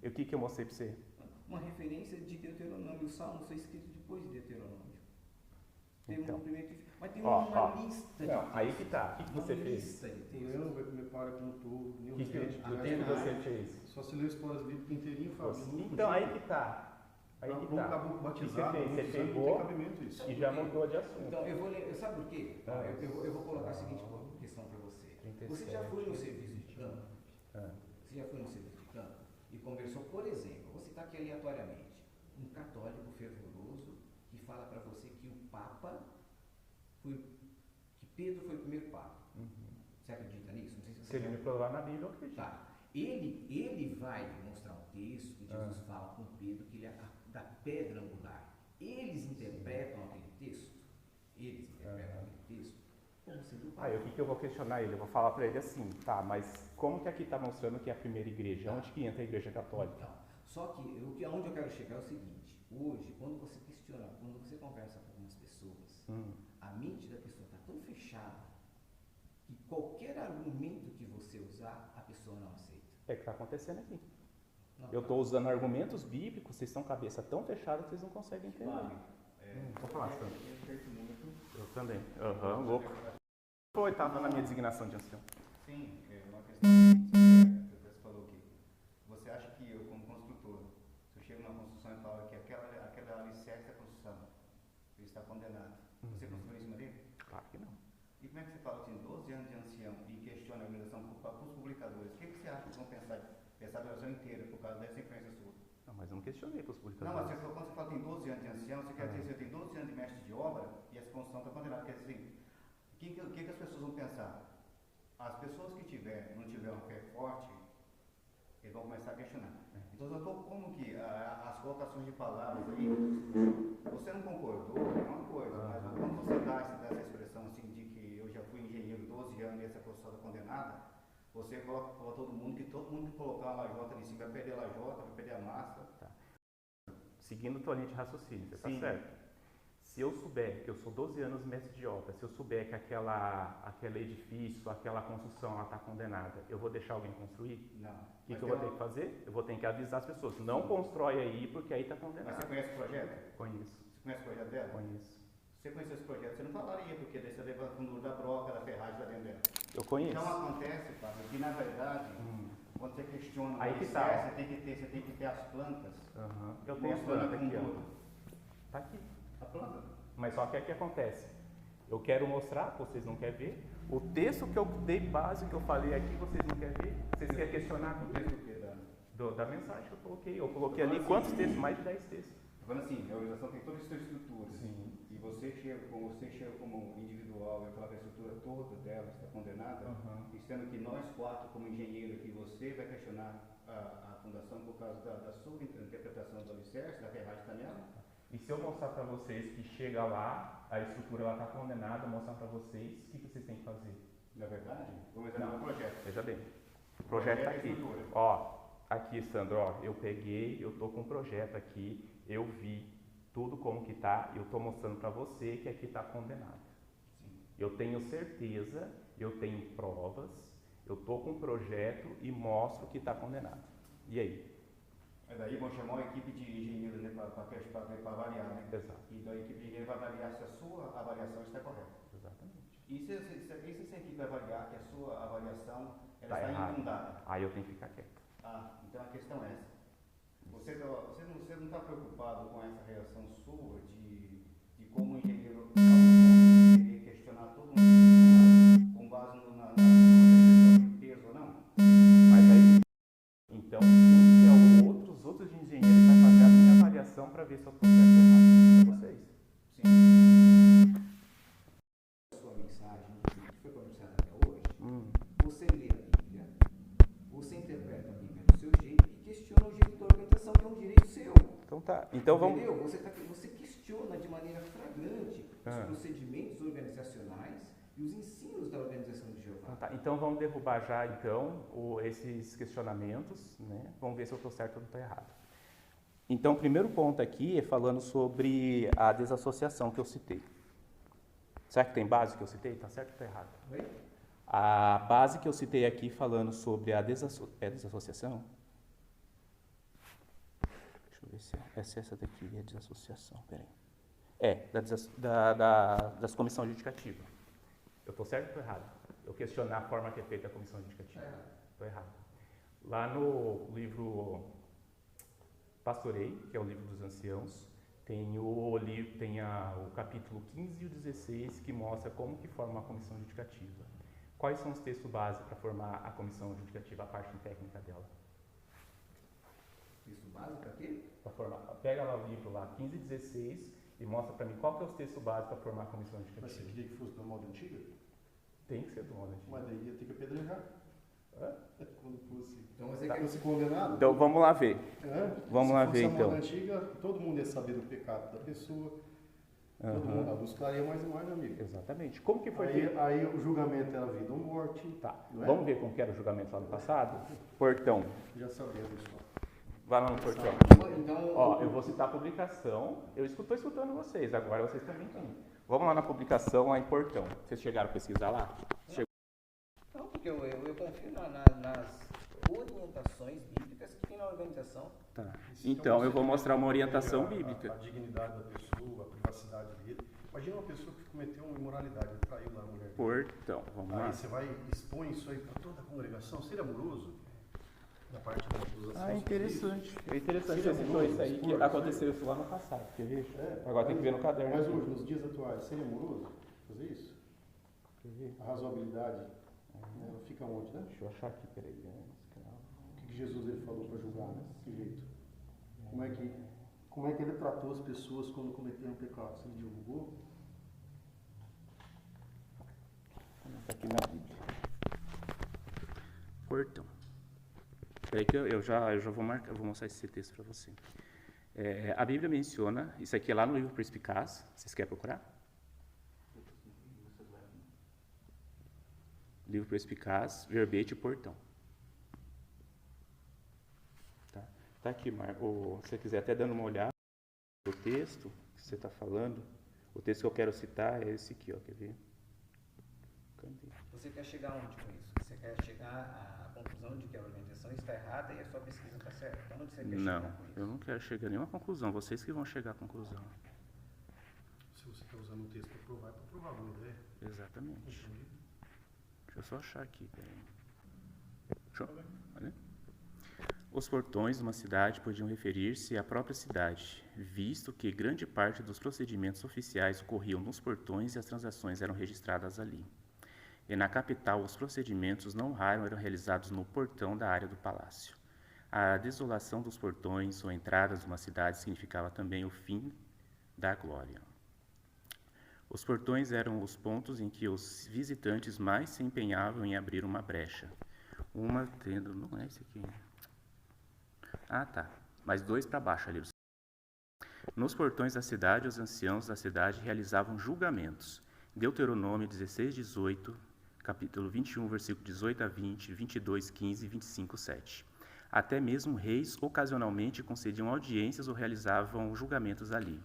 E o que eu mostrei para você? Uma referência de Deuteronômio. O Salmo foi escrito depois de Deuteronômio. Tem então, mas tem uma lista. Não, aí que tá. O que você fez? Leão vai comer para como todo. O que você fez? Só se lê histórias bíblicas inteirinho, Fábio. Então, aí que tá. Aí que tá. Batizado, você pegou e já mudou de assunto. Então, eu vou ler, sabe por quê? Eu vou colocar a seguinte questão para você. Você já foi no serviço de campo? Você já foi no serviço de campo e conversou, por exemplo, vou citar aqui aleatoriamente, um católico fervoroso que fala para você que o Papa que Pedro foi o primeiro Papa. Você acredita nisso? Não sei se você me provar na Bíblia, eu acredito. Tá. Ele vai mostrar um texto que Jesus fala com Pedro que ele é da pedra angular. Eles interpretam aquele texto. Como sendo o Papa. Aí o que eu vou questionar ele? Eu vou falar para ele assim, tá, mas como que aqui está mostrando que é a primeira igreja? Onde que entra a igreja católica? Então, só que onde eu quero chegar é o seguinte, hoje, quando você questiona, quando você conversa com algumas pessoas, a mente da pessoa está tão fechada que qualquer argumento que você usar, a pessoa não aceita. É o que está acontecendo aqui. Não, eu estou usando argumentos bíblicos, vocês estão com a cabeça tão fechada que vocês não conseguem entender. Vou falar, Sandro. Eu também. Louco. Estava na minha designação de ancião. Sim, é uma questão que você falou aqui. Você acha que eu, como construtor, se eu chego numa construção e falo que aquela alicerce da construção está condenado. Você construiu em cima dele? Claro que não. E como é que você fala assim, 12 anos de ancião e questiona a organização para os publicadores? O que você acha que vão pensar a geração inteira por causa dessa influência sua? Não, mas eu não questionei para os Não, publicadores. mas quando você fala que tem 12 anos de ancião, você quer dizer que você tem 12 anos de mestre de obra e essa construção está condenada. Quer dizer, o que as pessoas vão pensar? As pessoas que não tiver uma fé forte, eles vão começar a questionar. Então, doutor, como que as colocações de palavras aí, você não concordou, é uma coisa, mas quando você dá essa expressão assim de que eu já fui engenheiro 12 anos e essa construção está condenada, você coloca para todo mundo que colocar a lajota ali em cima vai perder a lajota, vai perder a massa. Tá. Seguindo tua linha de raciocínio, você está Sim. certo? Se eu souber que eu sou 12 anos mestre de obra, se eu souber que aquele edifício, aquela construção está condenada, eu vou deixar alguém construir? Não. O que eu vou ter que fazer? Eu vou ter que avisar as pessoas. Não constrói aí, porque aí está Mas condenado. você conhece o projeto? Conheço. Você conhece o projeto dela? Conheço. Se você conhecesse esse projeto, você não falaria, porque daí você leva a fundura da broca, da ferragem lá dentro dela. Eu conheço. Então acontece, Fábio, que na verdade, quando você questiona o Aí que alicerce, tá, ó. você tem que ter as plantas. Eu tenho a mostrando planta aqui, fundura. ó. Tá aqui. A planta? Mas só que o que acontece? Eu quero mostrar, vocês não querem ver. O texto que eu dei base, que eu falei aqui, vocês não querem ver. Vocês querem questionar O comigo? texto do quê, Dan? Da mensagem que eu coloquei. Eu coloquei ali quantos textos? Mais de 10 textos. Tô falando assim, a organização tem toda a sua estrutura. Sim. E você chega como individual e fala que a estrutura toda dela está condenada, e sendo que nós quatro, como engenheiro aqui, você vai questionar a fundação por causa da sua interpretação do alicerce, da ferragem que está nela. E se eu mostrar para vocês que chega lá, a estrutura está condenada, mostrar para vocês, o que vocês têm que fazer? Na verdade, vamos examinar o projeto. Veja bem, o projeto está aqui. Ó, aqui, Sandro, ó, eu tô com um projeto aqui, eu vi tudo como que tá, eu tô mostrando para você que aqui está condenado. Sim. Eu tenho certeza, eu tenho provas, eu tô com um projeto e mostro que está condenado. E aí? Daí vão chamar uma equipe de engenheiros, né, para avaliar, né? Exato. E daí a equipe de engenheiros vai avaliar se a sua avaliação está correta. Exatamente. E se essa equipe vai avaliar que a sua avaliação ela Tá está errado. infundada? Aí eu tenho que ficar quieto. Então a questão é essa. Você não está preocupado com essa reação sua de como engenheiro querer questionar todo mundo com base na sua definição de peso ou não? Mas aí, então, quem é os outros engenheiros que vai fazer a minha avaliação para ver se eu estou certo ou errado? É vocês. Sim. A sua mensagem, que foi conversada até hoje, você lê a Bíblia, você interpreta a Bíblia do seu jeito e questiona o jeito da organização, que é um direito seu. Então tá. Então vamos. Entendeu? Você questiona de maneira flagrante os procedimentos organizacionais e os ensinos da organização de Jeová. Então vamos derrubar já esses questionamentos, né? Vamos ver se eu estou certo ou não estou errado. Então o primeiro ponto aqui é falando sobre a desassociação que eu citei. Será que tem base que eu citei? Está certo ou está errado? Oi? A base que eu citei aqui falando sobre a desassociação. Deixa eu ver se essa daqui é desassociação. Peraí. Das comissão judicativa. Eu estou certo ou estou errado? Eu questionar a forma que é feita a comissão judicativa. Estou errado. Lá no livro Pastorei, que é o livro dos anciãos, tem o capítulo 15 e o 16 que mostra como que forma a comissão judicativa. Quais são os textos base para formar a comissão judicativa, a parte técnica dela? Isso básico aqui? Para formar, pega lá o livro lá, 15 e 16, e mostra para mim qual que é os textos básicos para formar a comissão judicativa. Mas você queria que fosse do modo antigo? Tem que ser do modo antigo. Mas daí ia ter que apedrejar. Quando fosse. Então você Tá. quer Fosse condenado? Então vamos lá ver. Vamos Se lá fosse ver a moda então. antiga, todo mundo ia saber do pecado da pessoa. Todo mundo buscaria mais e mais, meu amigo. Exatamente. Como que foi feito? Aí o julgamento era vida ou morte. Tá. Não é? Vamos ver como que era o julgamento lá no passado? Portão. Já sabemos isso. Vai lá no portão. Então, Ó, eu vou citar a publicação. Eu estou escutando vocês, agora vocês também têm. Vamos lá na publicação, lá em Portão. Vocês chegaram a pesquisar lá? não, porque eu confio nas orientações bíblicas que tem na organização. Tá. Então, eu vou mostrar uma orientação bíblica. A dignidade da pessoa, a privacidade dele. Imagina uma pessoa que cometeu uma imoralidade, traiu lá a mulher dele. Portão, vamos lá. Aí você vai expõe isso aí para toda a congregação, seria amoroso? Da parte dos anciãos. Ah, interessante. É interessante Seria você citou amoroso, isso aí, que por- aconteceu isso lá no passado, quer ver? Agora tem que ver no caderno. Mas hoje, nos dias atuais, seria amoroso fazer isso? Quer ver? A razoabilidade, né, ela fica onde, né? Deixa eu achar aqui, peraí. O que Jesus ele falou para julgar, né? Que jeito? Como é que ele tratou as pessoas quando cometeram pecado? Se ele divulgou? Está aqui na Bíblia. Portão. Peraí que eu já vou marcar, vou mostrar esse texto para você. A Bíblia menciona, isso aqui é lá no livro Perspicaz, vocês querem procurar? Livro Perspicaz, verbete portão. Tá aqui, Marco. Se você quiser até dando uma olhada no texto que você está falando, o texto que eu quero citar é esse aqui, ó, quer ver? Cadê? Você quer chegar onde com isso? Você quer chegar à conclusão de que a orientação está errada e a sua pesquisa está certa? Então, onde você quer Não, chegar com isso? eu não quero chegar a nenhuma conclusão, vocês que vão chegar à conclusão. Se você está usando o texto para provar, é para provar alguma ideia. Exatamente. Deixa eu só achar aqui, peraí. Show? Olha. Os portões de uma cidade podiam referir-se à própria cidade, visto que grande parte dos procedimentos oficiais ocorriam nos portões e as transações eram registradas ali. E na capital, os procedimentos não raro eram realizados no portão da área do palácio. A desolação dos portões ou entradas de uma cidade significava também o fim da glória. Os portões eram os pontos em que os visitantes mais se empenhavam em abrir uma brecha. Uma tendo... Não é esse aqui. Ah, tá. Mais 2 para baixo ali. Nos portões da cidade, os anciãos da cidade realizavam julgamentos. Deuteronômio 16, 18, capítulo 21, versículo 18 a 20, 22, 15 e 25, 7. Até mesmo reis ocasionalmente concediam audiências ou realizavam julgamentos ali.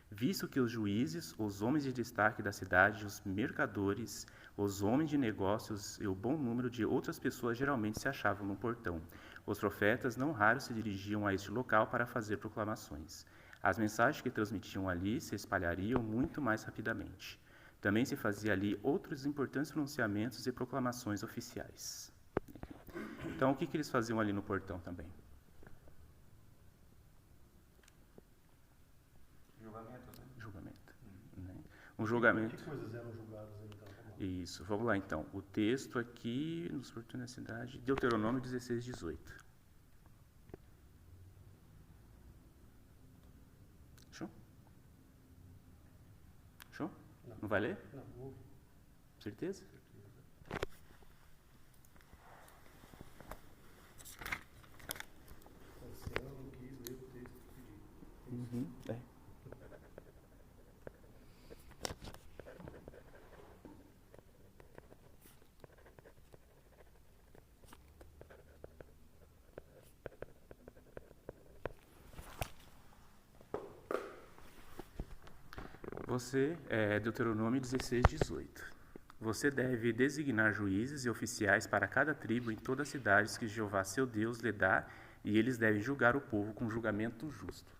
Visto que os juízes, os homens de destaque da cidade, os mercadores, os homens de negócios e o bom número de outras pessoas geralmente se achavam no portão. Os profetas não raro se dirigiam a este local para fazer proclamações. As mensagens que transmitiam ali se espalhariam muito mais rapidamente. Também se fazia ali outros importantes pronunciamentos e proclamações oficiais. Então, o que eles faziam ali no portão também? Julgamento. Né? Um julgamento. Que coisas eram julgadas então? Isso, vamos lá então. O texto aqui, nos portões da cidade, Deuteronômio 16, 18. Show? Show? Não vai ler? Não, vou. Certeza? Eu não quis ler o texto que pedi. É. Você, Deuteronômio 16, 18. Você deve designar juízes e oficiais para cada tribo em todas as cidades que Jeová seu Deus lhe dá, e eles devem julgar o povo com julgamento justo.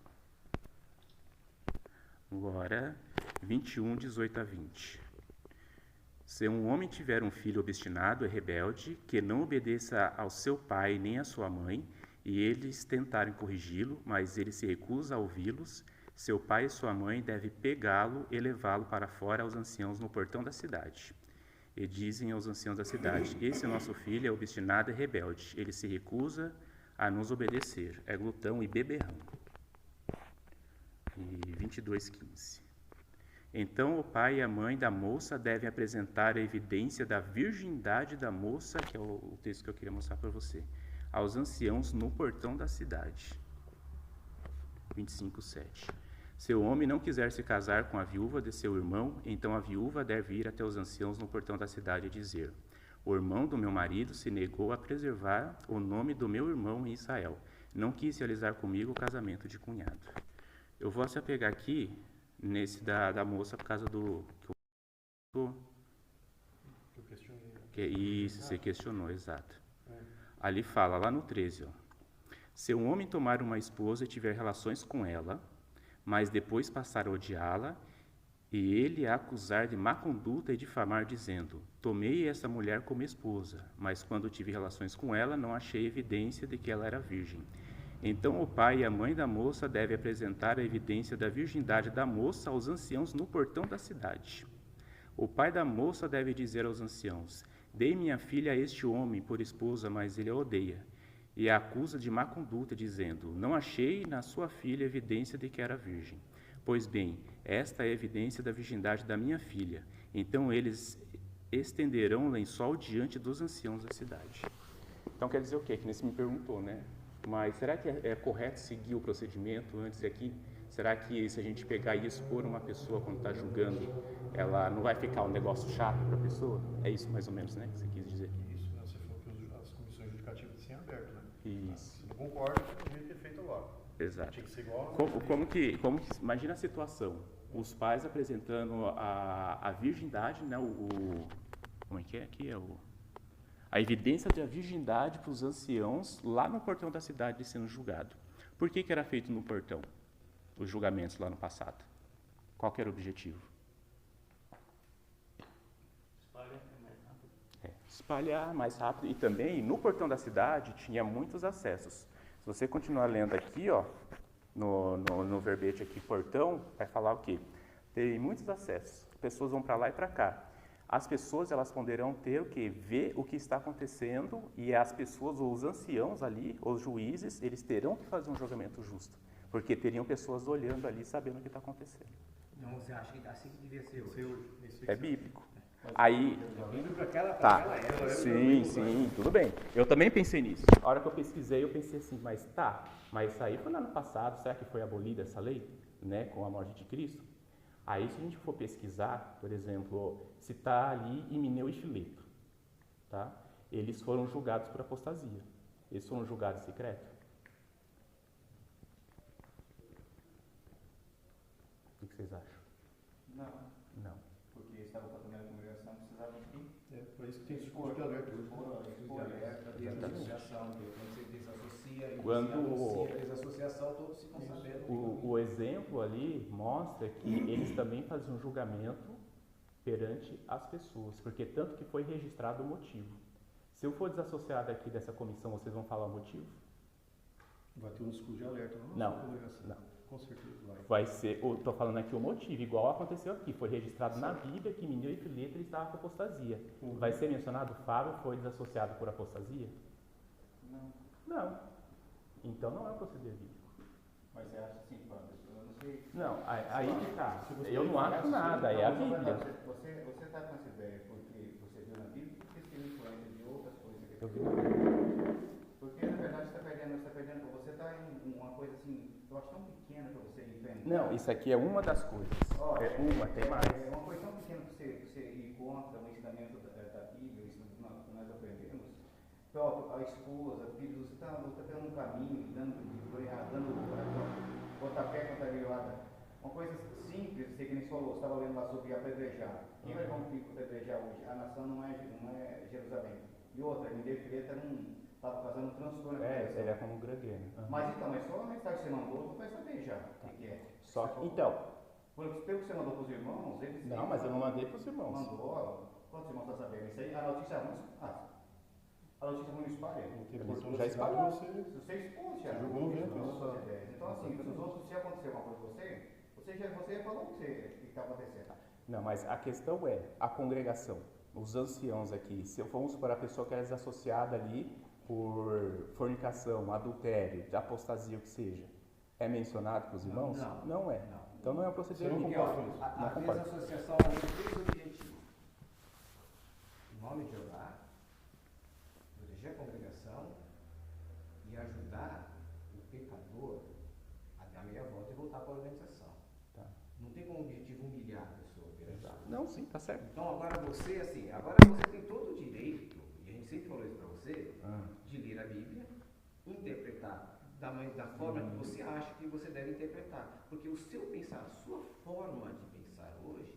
Agora, 21, 18 a 20. Se um homem tiver um filho obstinado e rebelde, que não obedeça ao seu pai nem à sua mãe, e eles tentarem corrigi-lo, mas ele se recusa a ouvi-los, seu pai e sua mãe devem pegá-lo e levá-lo para fora aos anciãos no portão da cidade. E dizem aos anciãos da cidade: esse nosso filho é obstinado e rebelde, ele se recusa a nos obedecer, é glutão e beberrão. E 22:15. Então o pai e a mãe da moça devem apresentar a evidência da virgindade da moça, que é o texto que eu queria mostrar para você, aos anciãos no portão da cidade. 25:7. Se o homem não quiser se casar com a viúva de seu irmão, então a viúva deve ir até os anciãos no portão da cidade e dizer: o irmão do meu marido se negou a preservar o nome do meu irmão em Israel. Não quis realizar comigo o casamento de cunhado. Eu vou se apegar aqui nesse da moça por causa do... Eu questionei. Isso, você questionou, exato. Ali fala, lá no 13, ó. Se um homem tomar uma esposa e tiver relações com ela, mas depois passar a odiá-la e ele a acusar de má conduta e difamar, dizendo: tomei esta mulher como esposa, mas quando tive relações com ela, não achei evidência de que ela era virgem. Então o pai e a mãe da moça devem apresentar a evidência da virgindade da moça aos anciãos no portão da cidade. O pai da moça deve dizer aos anciãos: dei minha filha a este homem por esposa, mas ele a odeia, e a acusa de má conduta, dizendo: não achei na sua filha evidência de que era virgem. Pois bem, esta é a evidência da virgindade da minha filha. Então eles estenderão o lençol diante dos anciãos da cidade. Então quer dizer o quê? Que nesse me perguntou, né? Mas será que é correto seguir o procedimento antes aqui? Será que se a gente pegar e expor uma pessoa quando está julgando, ela não vai ficar um negócio chato para a pessoa? É isso mais ou menos, né, que você quis dizer? Isso, né? Você falou que as comissões judicativas têm aberto, né? Isso. Eu concordo com o jeito que é feito agora. Exato. Tinha que ser igual. Como que imagina a situação, os pais apresentando a virgindade, né, como é que é aqui? A evidência da virgindade para os anciãos lá no portão da cidade sendo julgado. Por que era feito no portão os julgamentos lá no passado? Qual que era o objetivo? Espalhar mais rápido. E também no portão da cidade tinha muitos acessos. Se você continuar lendo aqui, ó, no verbete aqui, portão, vai falar o quê? Tem muitos acessos. Pessoas vão para lá e para cá. As pessoas, elas poderão ter o quê? Ver o que está acontecendo, e as pessoas, os anciãos ali, os juízes, eles terão que fazer um julgamento justo, porque teriam pessoas olhando ali, sabendo o que está acontecendo. Então você acha que assim que devia ser hoje? É bíblico. Aí, Aquela época. sim, tudo bem. Eu também pensei nisso. A hora que eu pesquisei, eu pensei assim, mas isso aí foi lá no passado, será que foi abolida essa lei, né, com a morte de Cristo? Aí, se a gente for pesquisar, por exemplo, se está ali Himeneu e Fileto, tá? Eles foram julgados por apostasia. Eles foram julgados em secreto? O que vocês acham? Não, Não. porque estava com a primeira congregação, precisava de Por isso que tem escuro de alerta hoje. expor alerta, Desassociação, quando você desassocia, Quando desassociação, todos ficam sabendo. o exemplo ali mostra que eles também faziam um julgamento perante as pessoas, porque tanto que foi registrado o motivo. Se eu for desassociado aqui dessa comissão, vocês vão falar o motivo? Vai ter um escuro de alerta, Não. Com certeza vai. Vai ser, estou falando aqui o motivo, igual aconteceu aqui, foi registrado na Bíblia que Himeneu e Fileto estavam com apostasia. Vai ser mencionado Fábio foi desassociado por apostasia? Não. Então não é o proceder bíblico. Mas você acha assim, Fábio? Eu não sei. Não, aí que tá. Eu não acho nada, é a Bíblia. Você está com essa ideia porque você viu na Bíblia ou porque você teve influência de outras coisas que Eu vi. Porque na verdade você está perdendo, você está em uma coisa assim, eu acho tão pequena para você entender. Não, isso aqui é uma das coisas. Tem mais. É uma coisa tão pequena para você ir contra o ensinamento da Bíblia, isso que nós aprendemos. Próprio, a esposa, filhos, você está tendo um caminho, dando pontapé contra a grilhada. Uma coisa simples, você que nem falou, você estava lendo lá sobre apedrejar. Quem vai dar um filho para apedrejar hoje? A nação não é Jerusalém. E outra, Himeneu e Fileto estava fazendo um transtorno. Ele é como um grego. Mas então, só a mensagem que você mandou, você vai saber já o que é. Só que, então. Pelo que você mandou para os irmãos, eles. Não, mas eu não mandei para os irmãos. Mandou, quantos irmãos estão sabendo? Isso aí, a notícia ruim. A notícia ruim não espalha. Já espalhou. Você expôs já. Você jogou o vento. Então, assim, para os outros, se acontecer alguma coisa com você falou o que está acontecendo. Não, mas a questão é a congregação, os anciãos aqui. Se vamos supor a pessoa que é desassociada ali por fornicação, adultério, apostasia, o que seja, é mencionado para os irmãos? Não é. Então não é um procedimento. A desassociação tem três objetivos: em nome de Jeová, proteger a congregação e ajudar o pecador a dar meia volta e voltar para a organização. Tá. Não tem como objetivo humilhar a pessoa. Não, sim, tá certo. Então agora você tem todo o direito, e a gente sempre falou isso para você, de ler a Bíblia, interpretar da forma que você acha que você deve interpretar. Porque o seu pensar, a sua forma de pensar hoje,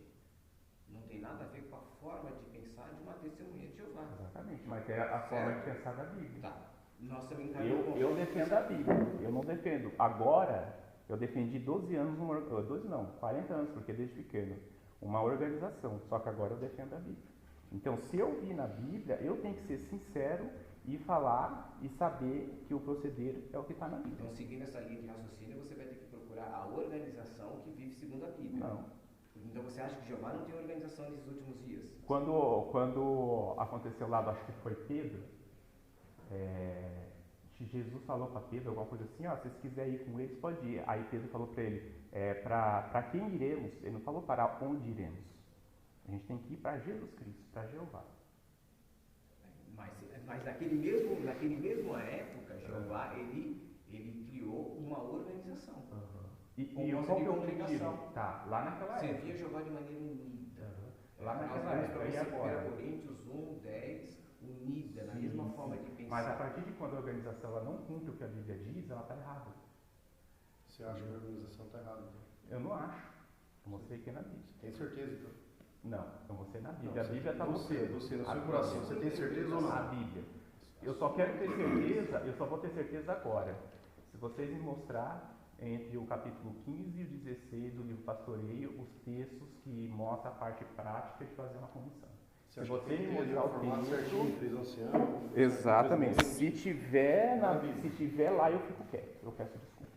não tem nada a ver com a forma de pensar de uma testemunha de Jeová. Exatamente, mas é a forma de pensar da Bíblia. Tá. Nós também Eu defendo a Bíblia, eu não defendo. Agora, eu defendi 40 anos, porque desde pequeno. uma organização, só que agora eu defendo a Bíblia. Então, se eu vi na Bíblia, eu tenho que ser sincero e falar e saber que o proceder é o que está na Bíblia. Então, seguindo essa linha de raciocínio, você vai ter que procurar a organização que vive segundo a Bíblia. Não. Então, você acha que Jeová não tem organização nesses últimos dias? Quando aconteceu lá, acho que foi Pedro, que Jesus falou para Pedro alguma coisa assim, se vocês quiserem ir com eles, pode ir. Aí Pedro falou para ele, para quem iremos? Ele não falou para onde iremos. A gente tem que ir para Jesus Cristo, para Jeová. Mas naquele mesmo época, Jeová, ele criou uma organização. E Como qual que é o congregação. motivo? Tá, lá naquela época. Servia Jeová de maneira unida. Lá Nós naquela vemos época, para e você, agora? 1 Coríntios 1, 10, unida, na Sim, mesma sim. forma de pensar. Mas a partir de quando a organização ela não cumpre o que a Bíblia diz, ela está errada. Você acha que a organização está errada? Então? Eu não acho. Eu mostrei que é na Bíblia. Tem certeza, então? Não, eu mostrei na Bíblia. Não, a Bíblia está você, no A seu Bíblia. coração, você tem certeza ou não? A Bíblia. Eu só quero ter certeza, eu só vou ter certeza agora. Se vocês me mostrar entre o capítulo 15 e o 16 do livro Pastoreio, os textos que mostram a parte prática de fazer uma comissão. Você Se acha você que me tem mostrar o formato texto... certinho, 3 anciãos? Exatamente. Se tiver, Maravilha. se tiver lá, eu fico quieto. Eu peço desculpa.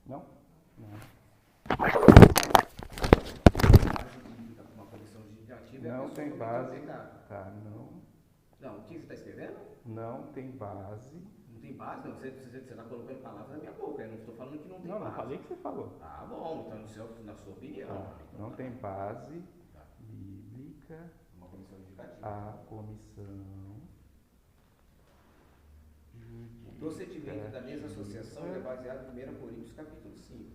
Não? Uma comissão legislativa Não tem base. pecado. Tá, Não, o que você está escrevendo? não tem base. Não tem base, não. Você está colocando palavras na minha boca. Eu não estou falando que não tem Não, base. não falei que você falou. Ah, bom, então na sua opinião. Tá, Então, não tá. tem base Tá. bíblica. Uma comissão legislativa. A comissão O procedimento da mesma associação é baseado em 1 Coríntios capítulo 5.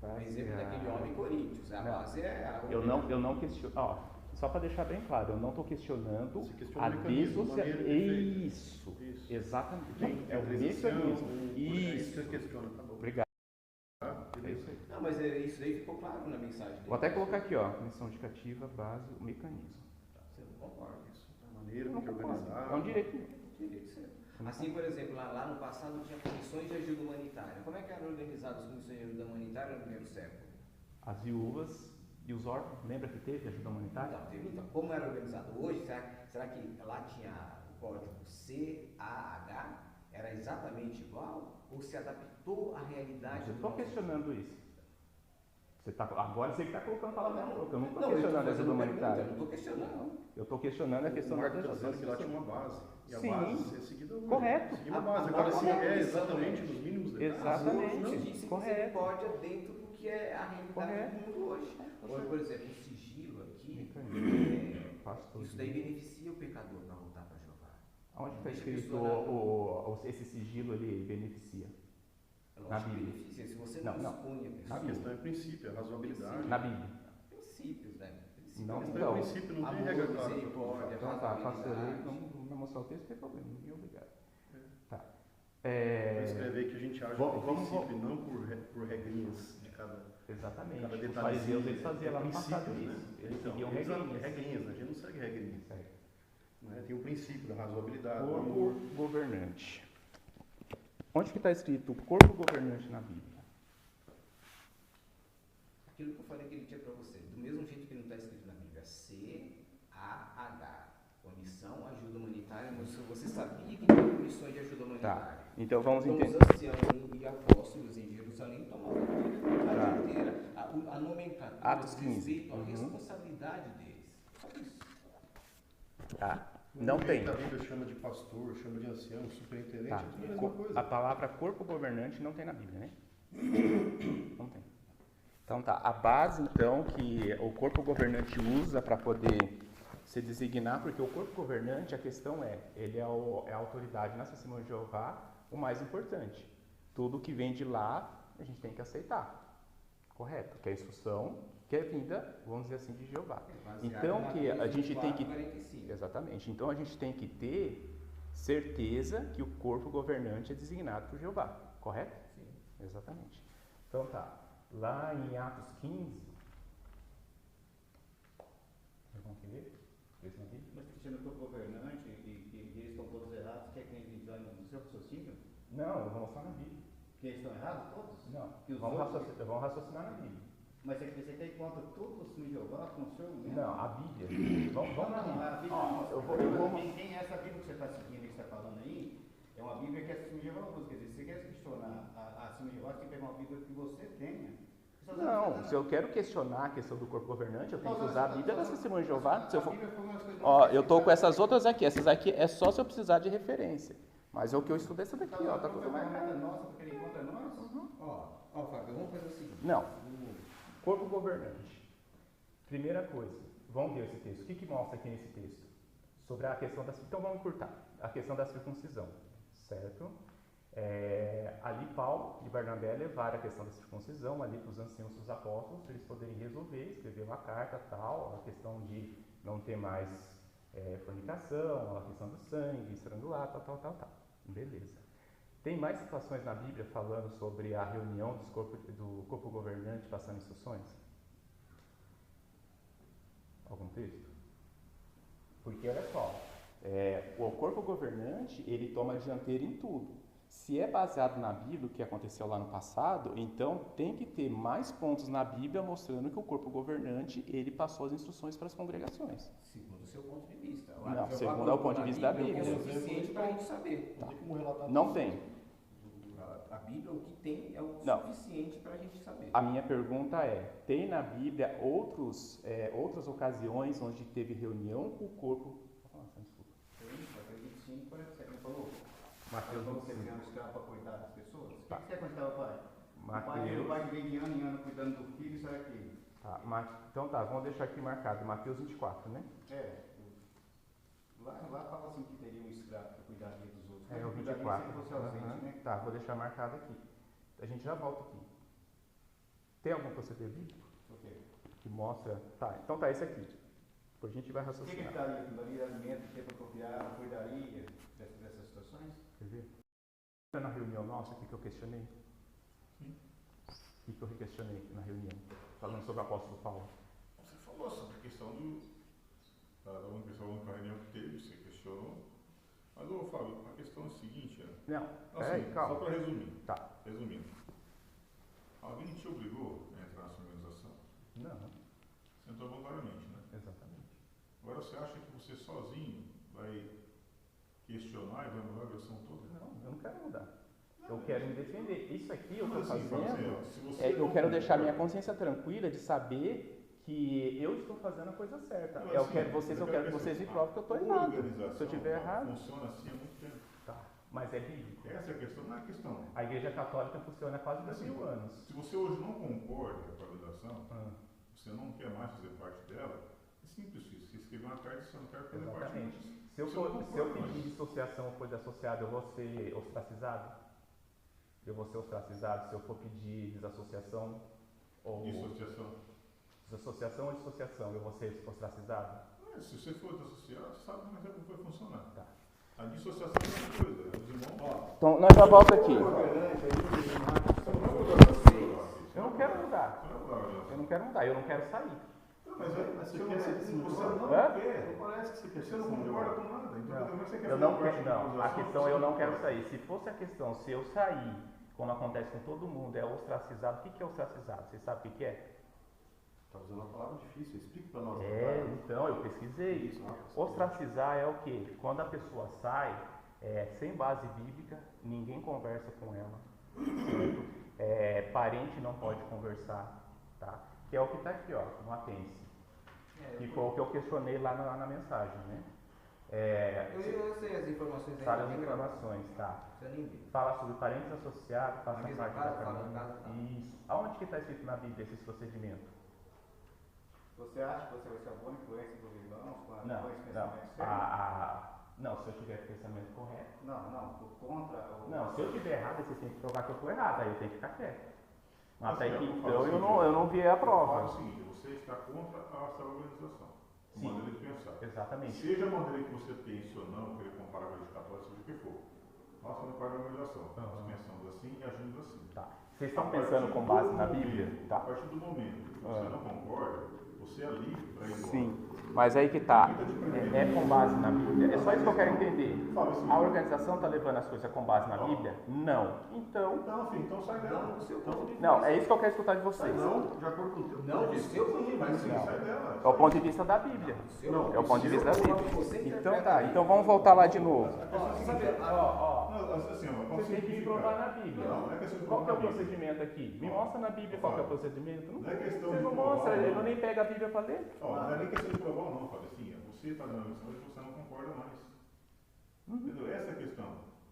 O exemplo daquele homem em Coríntios. A Não. base é a Eu não questiono. Só para deixar bem claro, eu não estou questionando Você questiona a o mecanismo, dissociação. maneira de feito. Isso, Isso. exatamente. Tem É o autorização, mecanismo. É isso que Isso. você questiona, tá bom. Obrigado. Tá? É isso aí. Não, mas isso aí ficou claro na mensagem dele. Vou até colocar aqui, comissão indicativa, base, o mecanismo. Você não concorda? Isso. A maneira Eu com não que concordo. organizar. É um direito meu. Direito seu. Assim, por exemplo, lá no passado tinha comissões de ajuda humanitária. Como é que eram organizadas as comissões de ajuda humanitária no primeiro século? As viúvas e os órfãos, lembra que teve ajuda humanitária? Então, como era organizado hoje? Será que lá tinha o código CAH? Era exatamente igual? Ou se adaptou à realidade Eu do estou nosso questionando isso. Agora você que está colocando palavra na minha boca. Eu não estou Não, eu estou questionando a ajuda fazendo humanitária. Eu não estou questionando. Eu estou questionando a questão O da Marco está dizendo que lá tinha uma base. E a Sim. base é seguida hoje. Correto. Seguir uma base. Agora sim, Correto. é exatamente nos mínimos detalhes. Exatamente. Não existe Correto. misericórdia dentro do que é a realidade Correto. do mundo hoje. Por exemplo, o sigilo aqui, Pastor. isso daí beneficia o pecador para voltar para Jeová. Onde está Deixa a escrito pessoa esse sigilo ele beneficia? É lógico Na que Bíblia. beneficia. Se você Não, não não. expõe a Na pessoa. A questão é princípio, é razoabilidade. Na Bíblia. Princípios, né? Não, A questão então. é princípio, não tem Amor, regra clara. misericórdia, Então tá, pastor, razoabilidade. não vai mostrar o texto, não tem problema, ninguém é obrigado. Tá. Vou escrever que a gente age por Vamos- princípio, e não por regrinhas de cada Exatamente. cada Os detalhezinho. fariseus eles faziam lá no Princípios, passado né? isso. Eles Então, seguiam eles regrinhas. regrinhas, a gente não segue regrinhas. Certo. Né? Tem o princípio da razoabilidade. do Corpo amor. governante. Onde que está escrito corpo governante na Bíblia? Aquilo que eu falei aquele dia para você, do mesmo jeito que não está escrito na Bíblia, CAH, Comissão Ajuda Humanitária, mas você sabia que tinha comissões de ajuda humanitária. Então vamos Então, entender. os anciãos e apóstolos em Jerusalém tomavam a Tá. vida inteira. A nomenclatura Atos diz 15. respeito à Uhum. responsabilidade deles. Só isso. Tá. Não O tem. jeito que a Bíblia chama de pastor, chama de ancião, superintendente, Tá. é tudo a mesma coisa. A palavra corpo governante não tem na Bíblia, né? Não tem. Então tá. A base, então, que o corpo governante usa para poder se designar, porque o corpo governante, a questão ele é a autoridade na Testemunha de Jeová, o mais importante. Tudo que vem de lá, a gente tem que aceitar. Correto? Que é a instrução que é vinda, vamos dizer assim, de Jeová. Baseado Então na que a Cruz gente tem 24, que 45. Exatamente. Então a gente tem que ter certeza que o corpo governante é designado por Jeová, correto? Sim. Exatamente. Então tá. Lá em Atos 15. Vamos ler? Esse aqui? Mas Cristiano, que o governante e eles estão todos errados, quer que a gente entrando no seu raciocínio? Não, eu vou mostrar na Bíblia. Que eles estão errados todos? Não, E os vamos outros? raciocinar na Bíblia. Mas você tem conta tudo os de Jeová com o senhor mesmo? Não, a Bíblia. Vamos na a Bíblia. Bíblia Ó, não. eu vou. Quem é essa Bíblia que você está seguindo e que você está falando aí? É uma Bíblia que a Assembleia de Jeová usa. Quer dizer, se você quer questionar a Assembleia de Jeová, você tem que pegar uma Bíblia que você tenha. Não, se eu quero questionar a questão do corpo governante, eu tenho que usar a Bíblia da Testemunha de Jeová. Se eu for... Ó, eu tô com essas outras aqui. Essas aqui é só se eu precisar de referência. Mas o que eu estudo é essa daqui, ó. Tá tudo marcado. Nossa, porque ele encontra nós. Ó, Fábio, vamos fazer o seguinte. Não. Corpo governante. Primeira coisa, vamos ver esse texto. O que mostra aqui nesse texto? Sobre a questão da... Então vamos encurtar. A questão da circuncisão, certo? Ali Paulo e Barnabé levaram a questão da circuncisão ali para os anciãos dos apóstolos, para eles poderem resolver, escrever uma carta tal, a questão de não ter mais fornicação, a questão do sangue, estrangular, tal. Beleza. Tem mais situações na Bíblia falando sobre a reunião do corpo governante passando instruções? Algum texto? Porque olha só, o corpo governante ele toma a dianteira em tudo. Se é baseado na Bíblia, o que aconteceu lá no passado, então tem que ter mais pontos na Bíblia mostrando que o corpo governante ele passou as instruções para as congregações. Segundo o seu ponto de vista. Não, segundo o ponto de vista da Bíblia. É o suficiente para a gente saber. Não tem. A Bíblia, o que tem é o Não. suficiente para a gente saber. A minha pergunta tem na Bíblia outras ocasiões onde teve reunião com o corpo... Desculpa. Acredito sim, 47. Ele falou, Mateus falou que 25. você criou um escravo para cuidar das pessoas. O Tá. que você acreditava, pai? Mateus... O pai que vem de ano em ano cuidando do filho, isso era aquilo. Então tá, vamos deixar aqui marcado. Mateus 24, né? Lá fala assim que teria um escravo que cuidaria dos outros. É o Cuidaria 24. se ele fosse ausente, né? Tá, vou deixar marcado aqui. A gente já volta aqui. Tem algum proceder bíblico Ok. que mostra... Tá, então tá, esse aqui. Depois a gente vai O que ele raciocinar. daria? Daria alimento, tempo apropriado, cuidaria dessas situações? Quer ver? Na reunião nossa, o que eu questionei? O que eu questionei na reunião? Falando sobre o apóstolo Paulo. Você falou sobre a questão da única reunião que teve, você questionou. Mas, Fábio, a questão é a seguinte, Não, assim, peraí, calma. só para resumir. Tá. Resumindo. Alguém te obrigou a entrar nessa organização? Não, Você entrou voluntariamente, né? exatamente. Agora você acha que você sozinho vai questionar e vai mudar a versão toda? Não, eu não quero mudar. Eu quero me defender. Isso aqui eu estou Mas, assim, por fazendo... exemplo, se você eu quero deixar minha concorda- consciência tranquila de saber que eu estou fazendo a coisa certa. Não, Eu assim, quero que vocês me provem que eu estou errado. Se eu estiver errado. Funciona assim há muito tempo. Tá. Mas é bíblico. Essa é a questão, não é a questão. A Igreja Católica funciona há quase 2000 Assim, anos. Se você hoje não concorda com a organização, Ah, você não quer mais fazer parte dela, é simples isso. Você escreveu uma carta e você não quer fazer parte exatamente. disso. Se eu Você não concorda pedir mais. dissociação ou for desassociado, eu vou ser ostracizado? Eu vou ser ostracizado se eu for pedir desassociação ou... Dissociação. Desassociação ou dissociação, eu vou ser ostracizado? Se você for desassociado, você sabe como é que vai funcionar. Tá. A dissociação é uma coisa, os irmãos... Então, nós já volta aqui. Eu não quero mudar. Você vai mudar a organização. Eu não quero mudar, eu não quero sair. Não, mas Você quer ser você desenvolvido? não Hã? quer. Não parece que você quer Você ser não desenvolvido. concorda com nada. Então, Não, você quer eu fazer não parte quero, da não. A organização, questão você eu não quero concorda. sair. Se fosse a questão, se eu sair, como acontece com todo mundo, é ostracizado. O que é ostracizado? Você sabe o que é? Está usando uma palavra difícil, explica para nós. Então, eu pesquisei. Isso, Ostracizar é o quê? Quando a pessoa sai, sem base bíblica, ninguém conversa com ela. Certo? Parente não pode conversar, tá? Que é o que está aqui, ó, no apêndice. Que foi o que eu questionei lá na mensagem, né? Eu sei as informações aí. Sabe as não tem grava. informações, tá? Precisa nem ver. Fala sobre parentes associados, faça Na mesma parte casa, da fala na família. casa, tá. Isso. Aonde que está escrito na Bíblia esses procedimentos? Você acha que você vai ser uma boa influência para os irmãos, com esse Não. pensamento certo? Não, se eu tiver pensamento correto. Não, contra o... Não, se eu tiver errado, você tem que provar que eu estou errado, aí eu tenho que ficar quieto. Mas Até eu que falo então o eu seguinte, não vi a Fala o prova. seguinte, você está contra essa organização. Sim. Uma maneira de pensar. Exatamente. Seja a maneira que você pense ou não, querer comparar com a igreja católica, seja o que for. Nós somos parte da organização. Nós pensamos assim e agimos assim. Tá. Vocês estão A partir pensando com do base na momento- Bíblia? A Tá. partir do momento que você não concorda, Você é livre para ir embora. Sim, mas aí que tá. É com base na Bíblia? É só isso que eu quero entender. Fala assim. A organização está levando as coisas com base na Bíblia? Não. Então. Então, filho, então sai dela. Não, do seu ponto de vista. Não, é isso que eu quero escutar de vocês. Não, de acordo com o teu Não, do seu ponto de Sim, mas vista. sim, sai dela. É o ponto de vista da Bíblia. Não, É o ponto de vista da Você Bíblia. Então interpreta tá, a então vamos voltar lá de novo. Ó, sabe, Não, assim, ó, Você tem que me provar na Bíblia. Não, não é questão de Qual que é o provar na Bíblia. procedimento aqui? Me mostra na Bíblia qual que é o procedimento. Não é questão Você de não provar, mostra, não. ele nem pega a Bíblia para ler. Ó, não é nem questão de provar ou não, Fábio. Assim, você está dando a missão e você não concorda mais. Entendeu? Essa é a questão.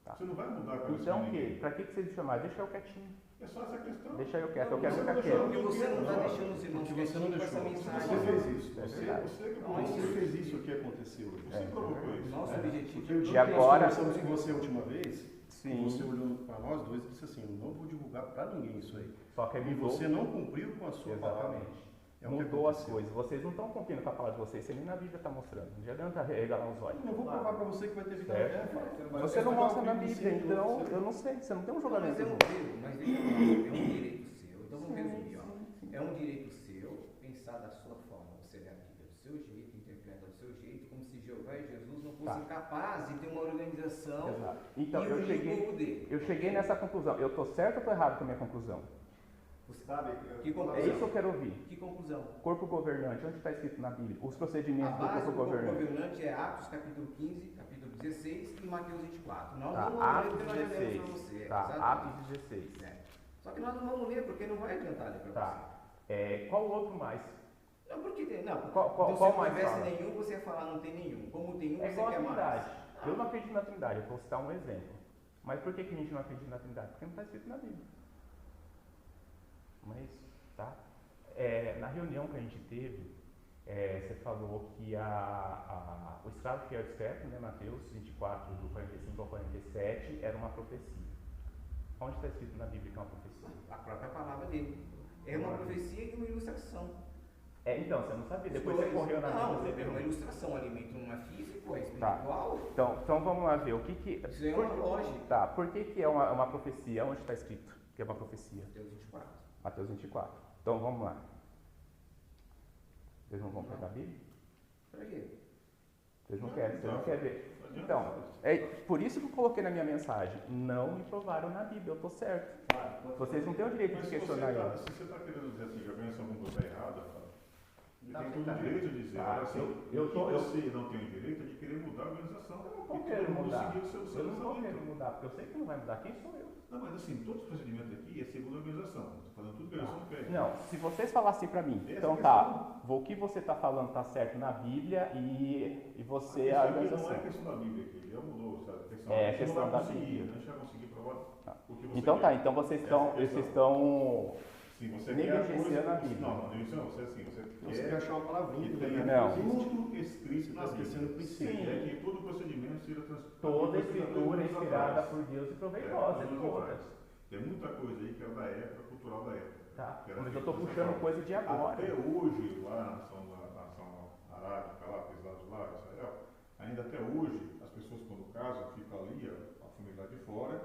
Tá. Você não vai mudar a Então condição o de quê? ninguém. Pra que vocês chamaram? Deixa eu quietinho. É só essa questão. Deixa eu quieto, eu quero Você ficar não quieto. porque você não está deixando os irmãos Porque você não quietinhos com essa deixou. mensagem. Você fez isso. É Você, verdade. Você que Não, provocou você isso. fez isso que aconteceu. Você provocou isso. Nosso objetivo Porque o dia E que nós agora- conversamos com você a última vez, Sim. você olhou para nós dois e disse assim, eu não vou divulgar para ninguém isso aí. Só que E mudou. você não cumpriu com a sua palavra. Exatamente. É o que Mudou as aconteceu. coisas. Vocês não estão cumprindo com a palavra de vocês. Você nem na Bíblia está mostrando. Não adianta regalar os olhos. Eu não vou provar para você que vai ter vida Certo. eterna. Você não mostra na Bíblia, Bíblia, sim, então você- eu não sei. Você não tem um Mas julgamento. é um direito, mas deixa eu falar, é um direito seu. Então vamos resumir, ó. É um direito seu pensar da sua forma. Você lê a Bíblia do seu jeito, interpreta do seu jeito, como se Jeová e Jesus não fossem capazes de ter uma organização Exato. Então e eu unir o cheguei, povo dele. eu cheguei nessa conclusão. Eu estou certo ou estou errado com a minha conclusão? Sabe, Que É conclusão? isso que eu quero ouvir. Que conclusão? Corpo governante, onde está escrito na Bíblia? Os A procedimentos do base corpo do corpo governante. governante é Atos capítulo 15, capítulo 16 e Mateus 24. Nós Tá, não vamos ler Atos porque nós já lemos 16. para você. Tá, exatamente. Atos 16. É. Só que nós não vamos ler porque não vai adiantar ler para Tá. Qual outro mais? você. Não, porque tem. Não, Qual se não mais tivesse fala? nenhum, você ia falar não tem nenhum. Como tem um, É você igual a quer mais. Trindade. Eu não acredito na Trindade, eu vou citar um exemplo. Mas por que a gente não acredita na Trindade? Porque não está escrito na Bíblia. Mas, tá? Na reunião que a gente teve, você falou que o escravo fiel e esperto, né, Mateus 24, do 45 ao 47, era uma profecia. Onde está escrito na Bíblia que é uma profecia? A própria palavra dele. É uma profecia e uma ilustração. Então, você não sabia. Depois Os você dois. correu na Não, Bíblia, você é uma viu. ilustração. O alimento não é físico, é Tá. espiritual. Então vamos lá ver. O que Isso aí é uma lógica. Tá, por que é uma profecia? Onde está escrito que é uma profecia? Mateus 24. Mateus 24. Então vamos lá. Vocês não vão pegar a Bíblia? Pra quê? Vocês não querem, vocês não querem ver. Então, é por isso que eu coloquei na minha mensagem. Não me provaram na Bíblia, eu estou certo. Vocês não têm o direito Mas de se questionar isso. você está querendo dizer assim, que a organização como está errada, Fábio, ele Não, tem você todo tá o direito de dizer, Tá, olha assim, eu tô- você não tem o direito de querer mudar a organização. Eu não vou porque querer todo mundo mudar. seguiu o seu Eu não vou querer pensamento. mudar, porque eu sei que não vai mudar. Quem sou eu? Não, mas assim, todos os procedimentos aqui é segundo a organização. Estou falando tudo que a organização pede. Não, se vocês falassem pra mim, Essa então tá, o que você tá falando tá certo na Bíblia e você é a Isso aqui não organização. é questão da Bíblia aqui, ele mudou, sabe? É, a gente questão não da vai conseguir, Bíblia. a gente vai conseguir provar o que você Então tá, quer. então vocês Essa é a estão questão. Sim, você quer a negligenciando coisa- a Bíblia. Não, negligência não, você assim, você Você quer quer achar uma palavrinha que que tenha Não. tudo escrito Você na está esquecendo o Bíblia. princípio. Você quer que todo o procedimento seja transposto. toda escritura é inspirada por Deus e proveitosa, é toda. Tem muita coisa aí que é da época, cultural da época. Tá? Que era Mas eu feito tô dessa puxando forma. coisa de agora. Até hoje, lá na nação arábica, lá, aqueles lados lá, Israel, ainda até hoje, as pessoas quando casam, ficam ali, a família lá de fora,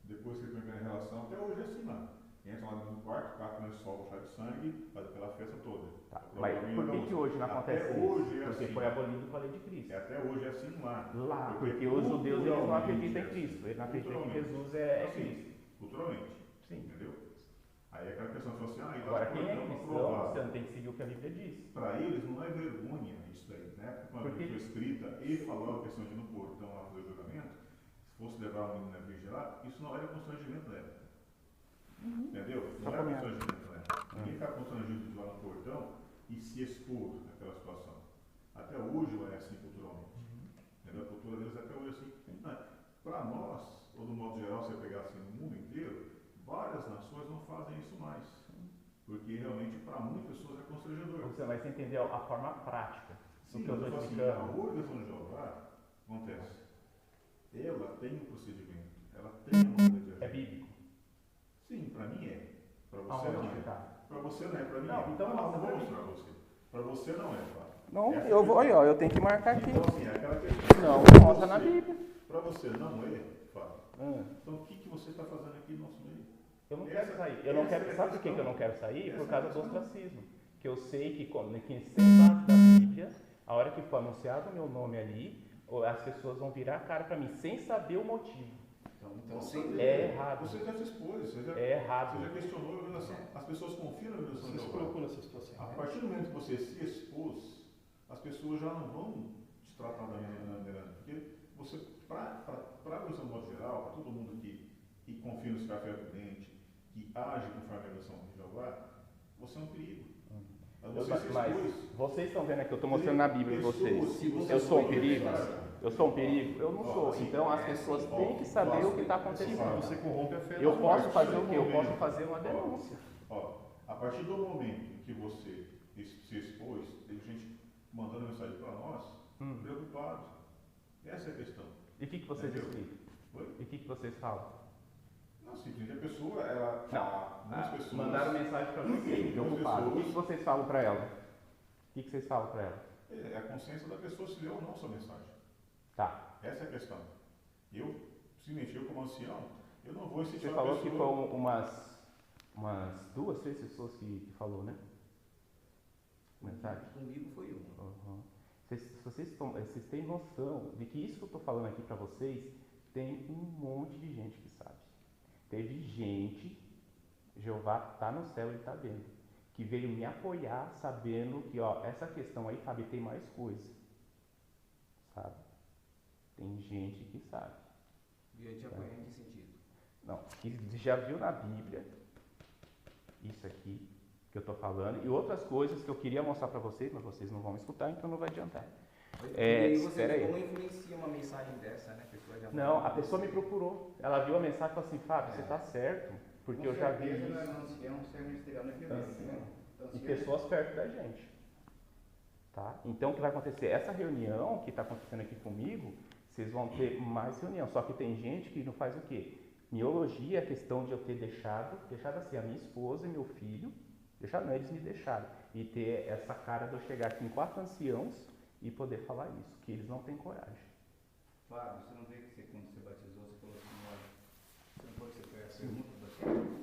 depois que eles entram em relação, até hoje é assim lá. Entram lá dentro do quarto, cata no sol, chá de sangue, faz aquela festa toda. Tá, É mas provavelmente por da que que hoje não Até acontece hoje isso? é Porque assim. foi abolido com a lei de Cristo. Até hoje é assim lá. Lá, porque os judeus eles não acreditam em é Cristo, eles não acreditam que Culturalmente. Jesus é Assim, Cristo. Culturalmente. Sim. Entendeu? Aí é aquela questão de assim, Agora, quem é então, cristão, provado. você não tem que seguir o que a Bíblia diz. Para eles não é vergonha isso daí, né? Porque quando a Porque- Bíblia foi escrita e falou a questão de ir no portão lá fazer o julgamento, se fosse levar uma menina virgem lá, isso não era constrangimento na época. Entendeu? Só Não era caminhar. constrangimento na época. Ninguém ficava constrangido de ir lá no portão e se expor naquela situação. Até hoje é assim culturalmente. Entendeu? A cultura deles até hoje é assim. Para nós, ou do modo geral, você pegar assim no mundo inteiro, várias nações não fazem isso mais. Porque realmente para muitas pessoas é constrangedor. Você vai entender a forma prática do Sim, que eu mas estou assim, explicando. a organização de Jeová, acontece, ela tem um procedimento, ela tem uma maneira de É agir. bíblico. Sim, para mim é. Para você Aonde não que é. tá? Para você não é, para mim Não, é. então eu mostra vou pra mim. mostrar para você. Para você não é, Fábio. Não, Essa eu vou, questão. aí, ó, eu tenho que marcar aqui. Então assim, é aquela questão. Não, Pra mostra na você- Bíblia. Para você não é, Fábio. Ah, Então o que você está fazendo aqui no nosso meio? eu não Essa- quero sair. Eu não essa quero, é a sabe por que questão. eu não quero sair? Essa Por é a causa do questão. ostracismo. que eu sei que sem base da Bíblia, a hora que for anunciado o meu nome ali, as pessoas vão virar a cara para mim sem saber o motivo. Então sim, É errado. Você já se expôs, É errado. você já questionou a revelação. As pessoas confiam na revelação Você de se Jeová. colocou nessa situação. A partir do momento que você se expôs, as pessoas já não vão te tratar da mesma maneira. Porque você, para o modo geral, para todo mundo que confia no café do dente, que age conforme a revelação de Jeová, você é um perigo. Você se Mas expôs. vocês estão vendo aqui, eu estou mostrando na Bíblia de vocês. Se você Eu sou um foi perigo? liberado, Eu sou um perigo? Eu não sou. Então as pessoas têm que saber o que está Você acontecendo. corrompe a fé. Eu das posso partes. fazer o quê? Eu posso fazer uma denúncia. a partir do momento que você se expôs, tem gente mandando mensagem para nós, preocupado. Essa é a questão. E o que vocês Entendeu? explicam? Oi? E o que vocês falam? Não, simplesmente a pessoa, ela. Muitas pessoas. Mandaram mensagem para você, preocupado. O que vocês falam para ela? O que vocês falam para ela? É a consciência da pessoa se leu ou não sua mensagem. Tá. Essa é a questão. Simplesmente eu como ancião, eu não vou insistir Você na falou pessoa. que foram umas 2, 3 pessoas que falou, né? Mensagem? Comigo foi uma. Uhum. Vocês têm noção de que isso que eu estou falando aqui para vocês, tem um monte de gente que sabe. Teve gente, Jeová está no céu e está vendo, que veio me apoiar sabendo que, ó, essa questão aí, Fábio, tem mais coisa. Sabe? Tem gente que sabe. Veio te apoiar em que sentido? Não, que já viu na Bíblia isso aqui que eu estou falando e outras coisas que eu queria mostrar para vocês, mas vocês não vão escutar, então não vai adiantar. E aí você espera aí. como influencia uma mensagem dessa, né? Não, a pessoa me procurou. Ela viu a mensagem e falou assim, Fábio, você está certo, porque eu já vi isso. Ancião, ser ministerial na igreja. E pessoas perto da gente. Tá? Então o que vai acontecer? Essa reunião que está acontecendo aqui comigo, vocês vão ter mais reunião. Só que tem gente que não faz o quê? Miologia é a questão de eu ter deixado assim, a minha esposa e meu filho, eles me deixaram. E ter essa cara de eu chegar aqui em 4 anciãos e poder falar isso, que eles não têm coragem. Fábio, você não vê que quando você batizou, você falou assim, olha, você não pode ser pergunta da sua?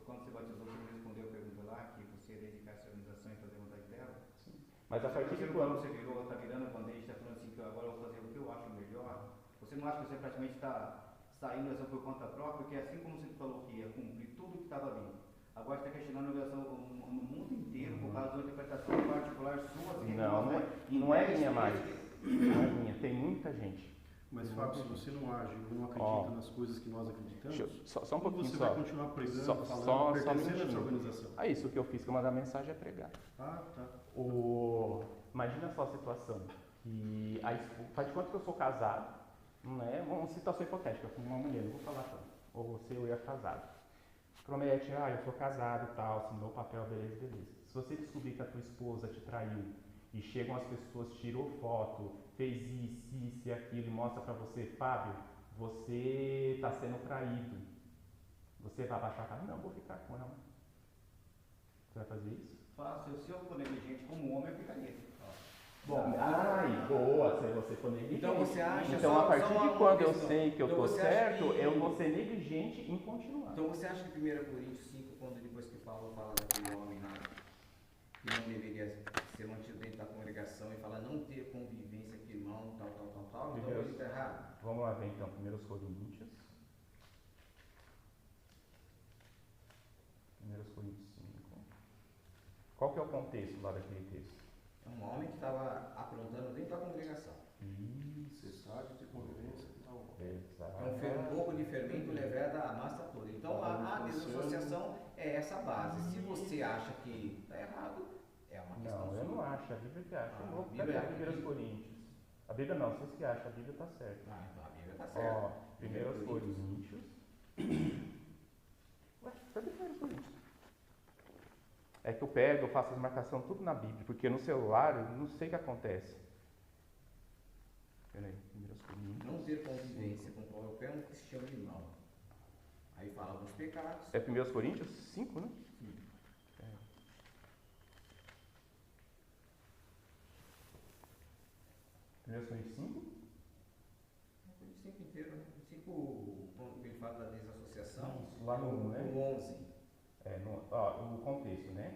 Quando você batizou, você respondeu a pergunta lá, que você ia dedicar essa organização e fazer a vontade dela? Sim. Mas a partir de quando quando? você está virando a bandeja, está falando assim, que agora eu vou fazer o que eu acho melhor, você não acha que você praticamente está saindo dessa por conta própria? Porque assim como você falou que ia cumprir tudo que estava ali, agora está questionando a organização no mundo inteiro por causa de uma interpretação particular sua. Assim, Não é minha mais. Não é minha. Tem muita gente. Mas, Fábio, se você não age ou não acredita nas coisas que nós acreditamos, só um pouquinho você só. vai continuar pregando, Só falando, um pertencendo a essa minutinho. organização. Ah, isso que eu fiz, que eu mandar mensagem é pregar. Ah, tá. Imagina só a situação. Que faz de conta que eu sou casado, né? Uma situação hipotética, com uma mulher, não vou falar tanto. Ou você ou eu é casado. Promete, eu sou casado e tal, assinou o papel, beleza. Se você descobrir que a tua esposa te traiu e chegam as pessoas, tirou foto, fez isso e aquilo, e mostra pra você, Fábio, você está sendo traído. Você vai abaixar a cara? Não, vou ficar com ela. Você vai fazer isso? Fácil, se eu for negligente como homem, eu ficaria. Bom, boa, se você for negligente. Então você acha... Então, a partir de quando eu questão. sei que eu Então estou você certo, acha que- eu vou ser negligente em continuar. Então você acha que 1 Coríntios 5, quando depois que Paulo fala daquele homem lá, que não deveria ser mantido dentro da congregação e fala não ter convivência com irmão, tal, então ele está errado. Vamos lá ver então, 1 Coríntios. 1 Coríntios 5. Qual que é o contexto lá daquele texto? É um homem que estava aprontando dentro da congregação. Cessar de ter convivência e tal. Exato. Um pouco de fermento leveda a massa toda. Então a desassociação é essa base. Se você acha que está errado, é uma questão Não, eu sua. não acho, a Bíblia que acha. Eu vou A Bíblia pegar é 1 Coríntios. A Bíblia não, vocês que acham, a Bíblia está certa. Então a Bíblia está certa. 1 Coríntios. Ué, cadê 1 Coríntios? É que eu pego, eu faço as marcações tudo na Bíblia, porque no celular eu não sei o que acontece. Peraí, 1 Coríntios. Não ter convivência com qualquer um cristiano irmão. Aí fala dos pecados. É 1 Coríntios 5, né? É. 1 Coríntios 5? O 5 inteiro, né? 5, quando ele fala da desassociação, Lá no 1, né? o 11. O contexto, né?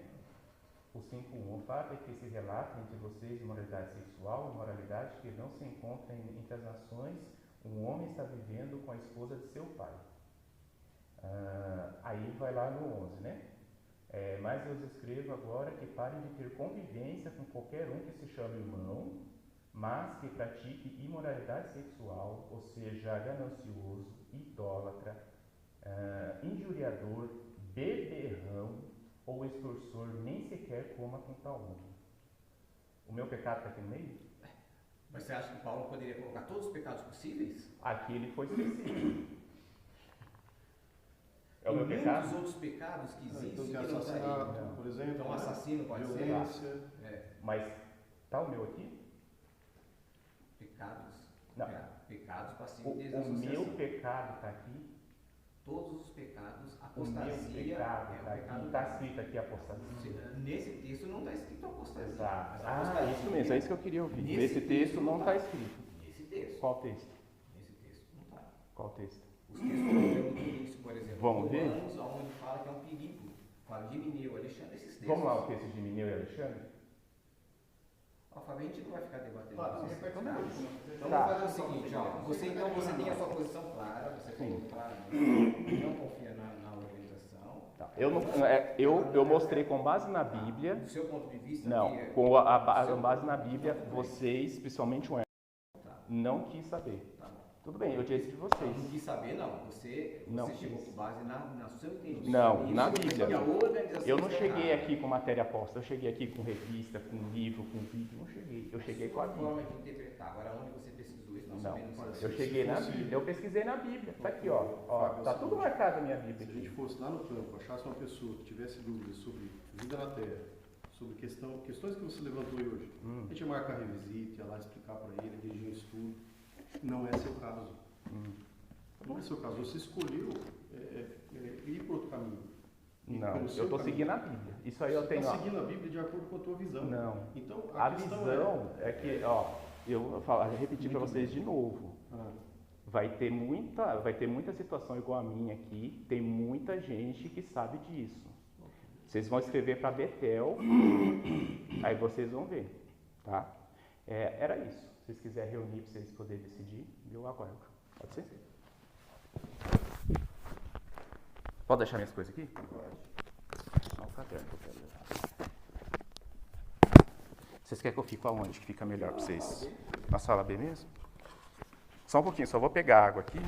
O 5.1, o fato é que se relata entre vocês imoralidade sexual, imoralidade que não se encontra entre as nações. Um homem está vivendo com a esposa de seu pai. Aí vai lá no 11, né? Mas eu os escrevo agora que parem de ter convivência com qualquer um que se chame irmão, mas que pratique imoralidade sexual, ou seja, ganancioso, idólatra, injuriador, beberrão ou extorsor, nem sequer coma com tal homem. O meu pecado está aqui no meio? Mas você acha que Paulo poderia colocar todos os pecados possíveis? Aqui ele foi específico. É o E meu muitos pecado? outros pecados que existem Então que tem não assassinato, estariam. por exemplo. Então né? assassino pode ser. Violência. Mas tá o meu aqui? Pecados. Não. Pecados O passivos de meu desassociação. pecado está aqui? Todos os pecados, O meu apostasia pecado é está o aqui? pecado. Está escrito aqui apostasia. Nesse texto não está escrito apostasia. Exato. Mas apostasia, Isso mesmo, é isso que eu queria ouvir. Nesse Nesse texto texto não não está tá. escrito. Nesse texto. Qual texto? Nesse texto não está. Qual texto? Os textos que eu lembro do início, por exemplo, Vamos ver? Romanos, onde fala que é um perigo. Fala de Mineu, Alexandre, esses textos. Vamos lá, o texto de Mineu e Alexandre? Fábio, a gente não vai ficar debatendo Claro, esses não, pecados. Então Tá. vamos fazer o seguinte, ó. Você tem a sua posição clara, você falou claramente, não confia na organização. Tá. Eu mostrei com base na Bíblia. Do seu ponto de vista, Não, que com a base na Bíblia, vocês, principalmente o Emerson, Tá. não quis saber. Tá bom. Tudo bem, eu disse de Não vocês. quis saber, não. Você Não chegou quis. com base no seu entendimento. Não, Isso, na você Bíblia. que a organização Eu não está cheguei errada. aqui com matéria posta, eu cheguei aqui com revista, com livro, com vídeo, não cheguei. Eu cheguei com a Sua forma Bíblia. de interpretar. Agora, onde você pesquisou isso, nós Não, sabemos disso. eu cheguei na Bíblia, eu pesquisei na Bíblia. Tá aqui, ó. Tá tudo marcado na minha Bíblia Se a gente aqui. fosse lá no campo, achasse uma pessoa que tivesse dúvidas sobre vida na Terra, sobre questões que você levantou aí hoje, a gente ia marcar revisita, ia lá explicar para ele, dirigir um estudo. Não é seu caso. Não é seu caso. Você escolheu ir por outro caminho. Não, Pelo seu eu tô caminho. seguindo a Bíblia. Isso aí eu Você tenho, está ó. seguindo a Bíblia de acordo com a tua visão. Não. Então, A questão visão é que, ó, eu vou repetir para vocês de novo. Vai ter muita situação igual a minha aqui, tem muita gente que sabe disso. Vocês vão escrever para Betel, aí vocês vão ver, tá? Era isso. Se vocês quiserem reunir para vocês poderem decidir, eu aguardo. Pode ser? Pode deixar minhas coisas aqui? Pode. Só o caderno que eu quero levar. Vocês querem que eu fique aonde que fica melhor para vocês? Na sala B mesmo? Só um pouquinho, só vou pegar água aqui.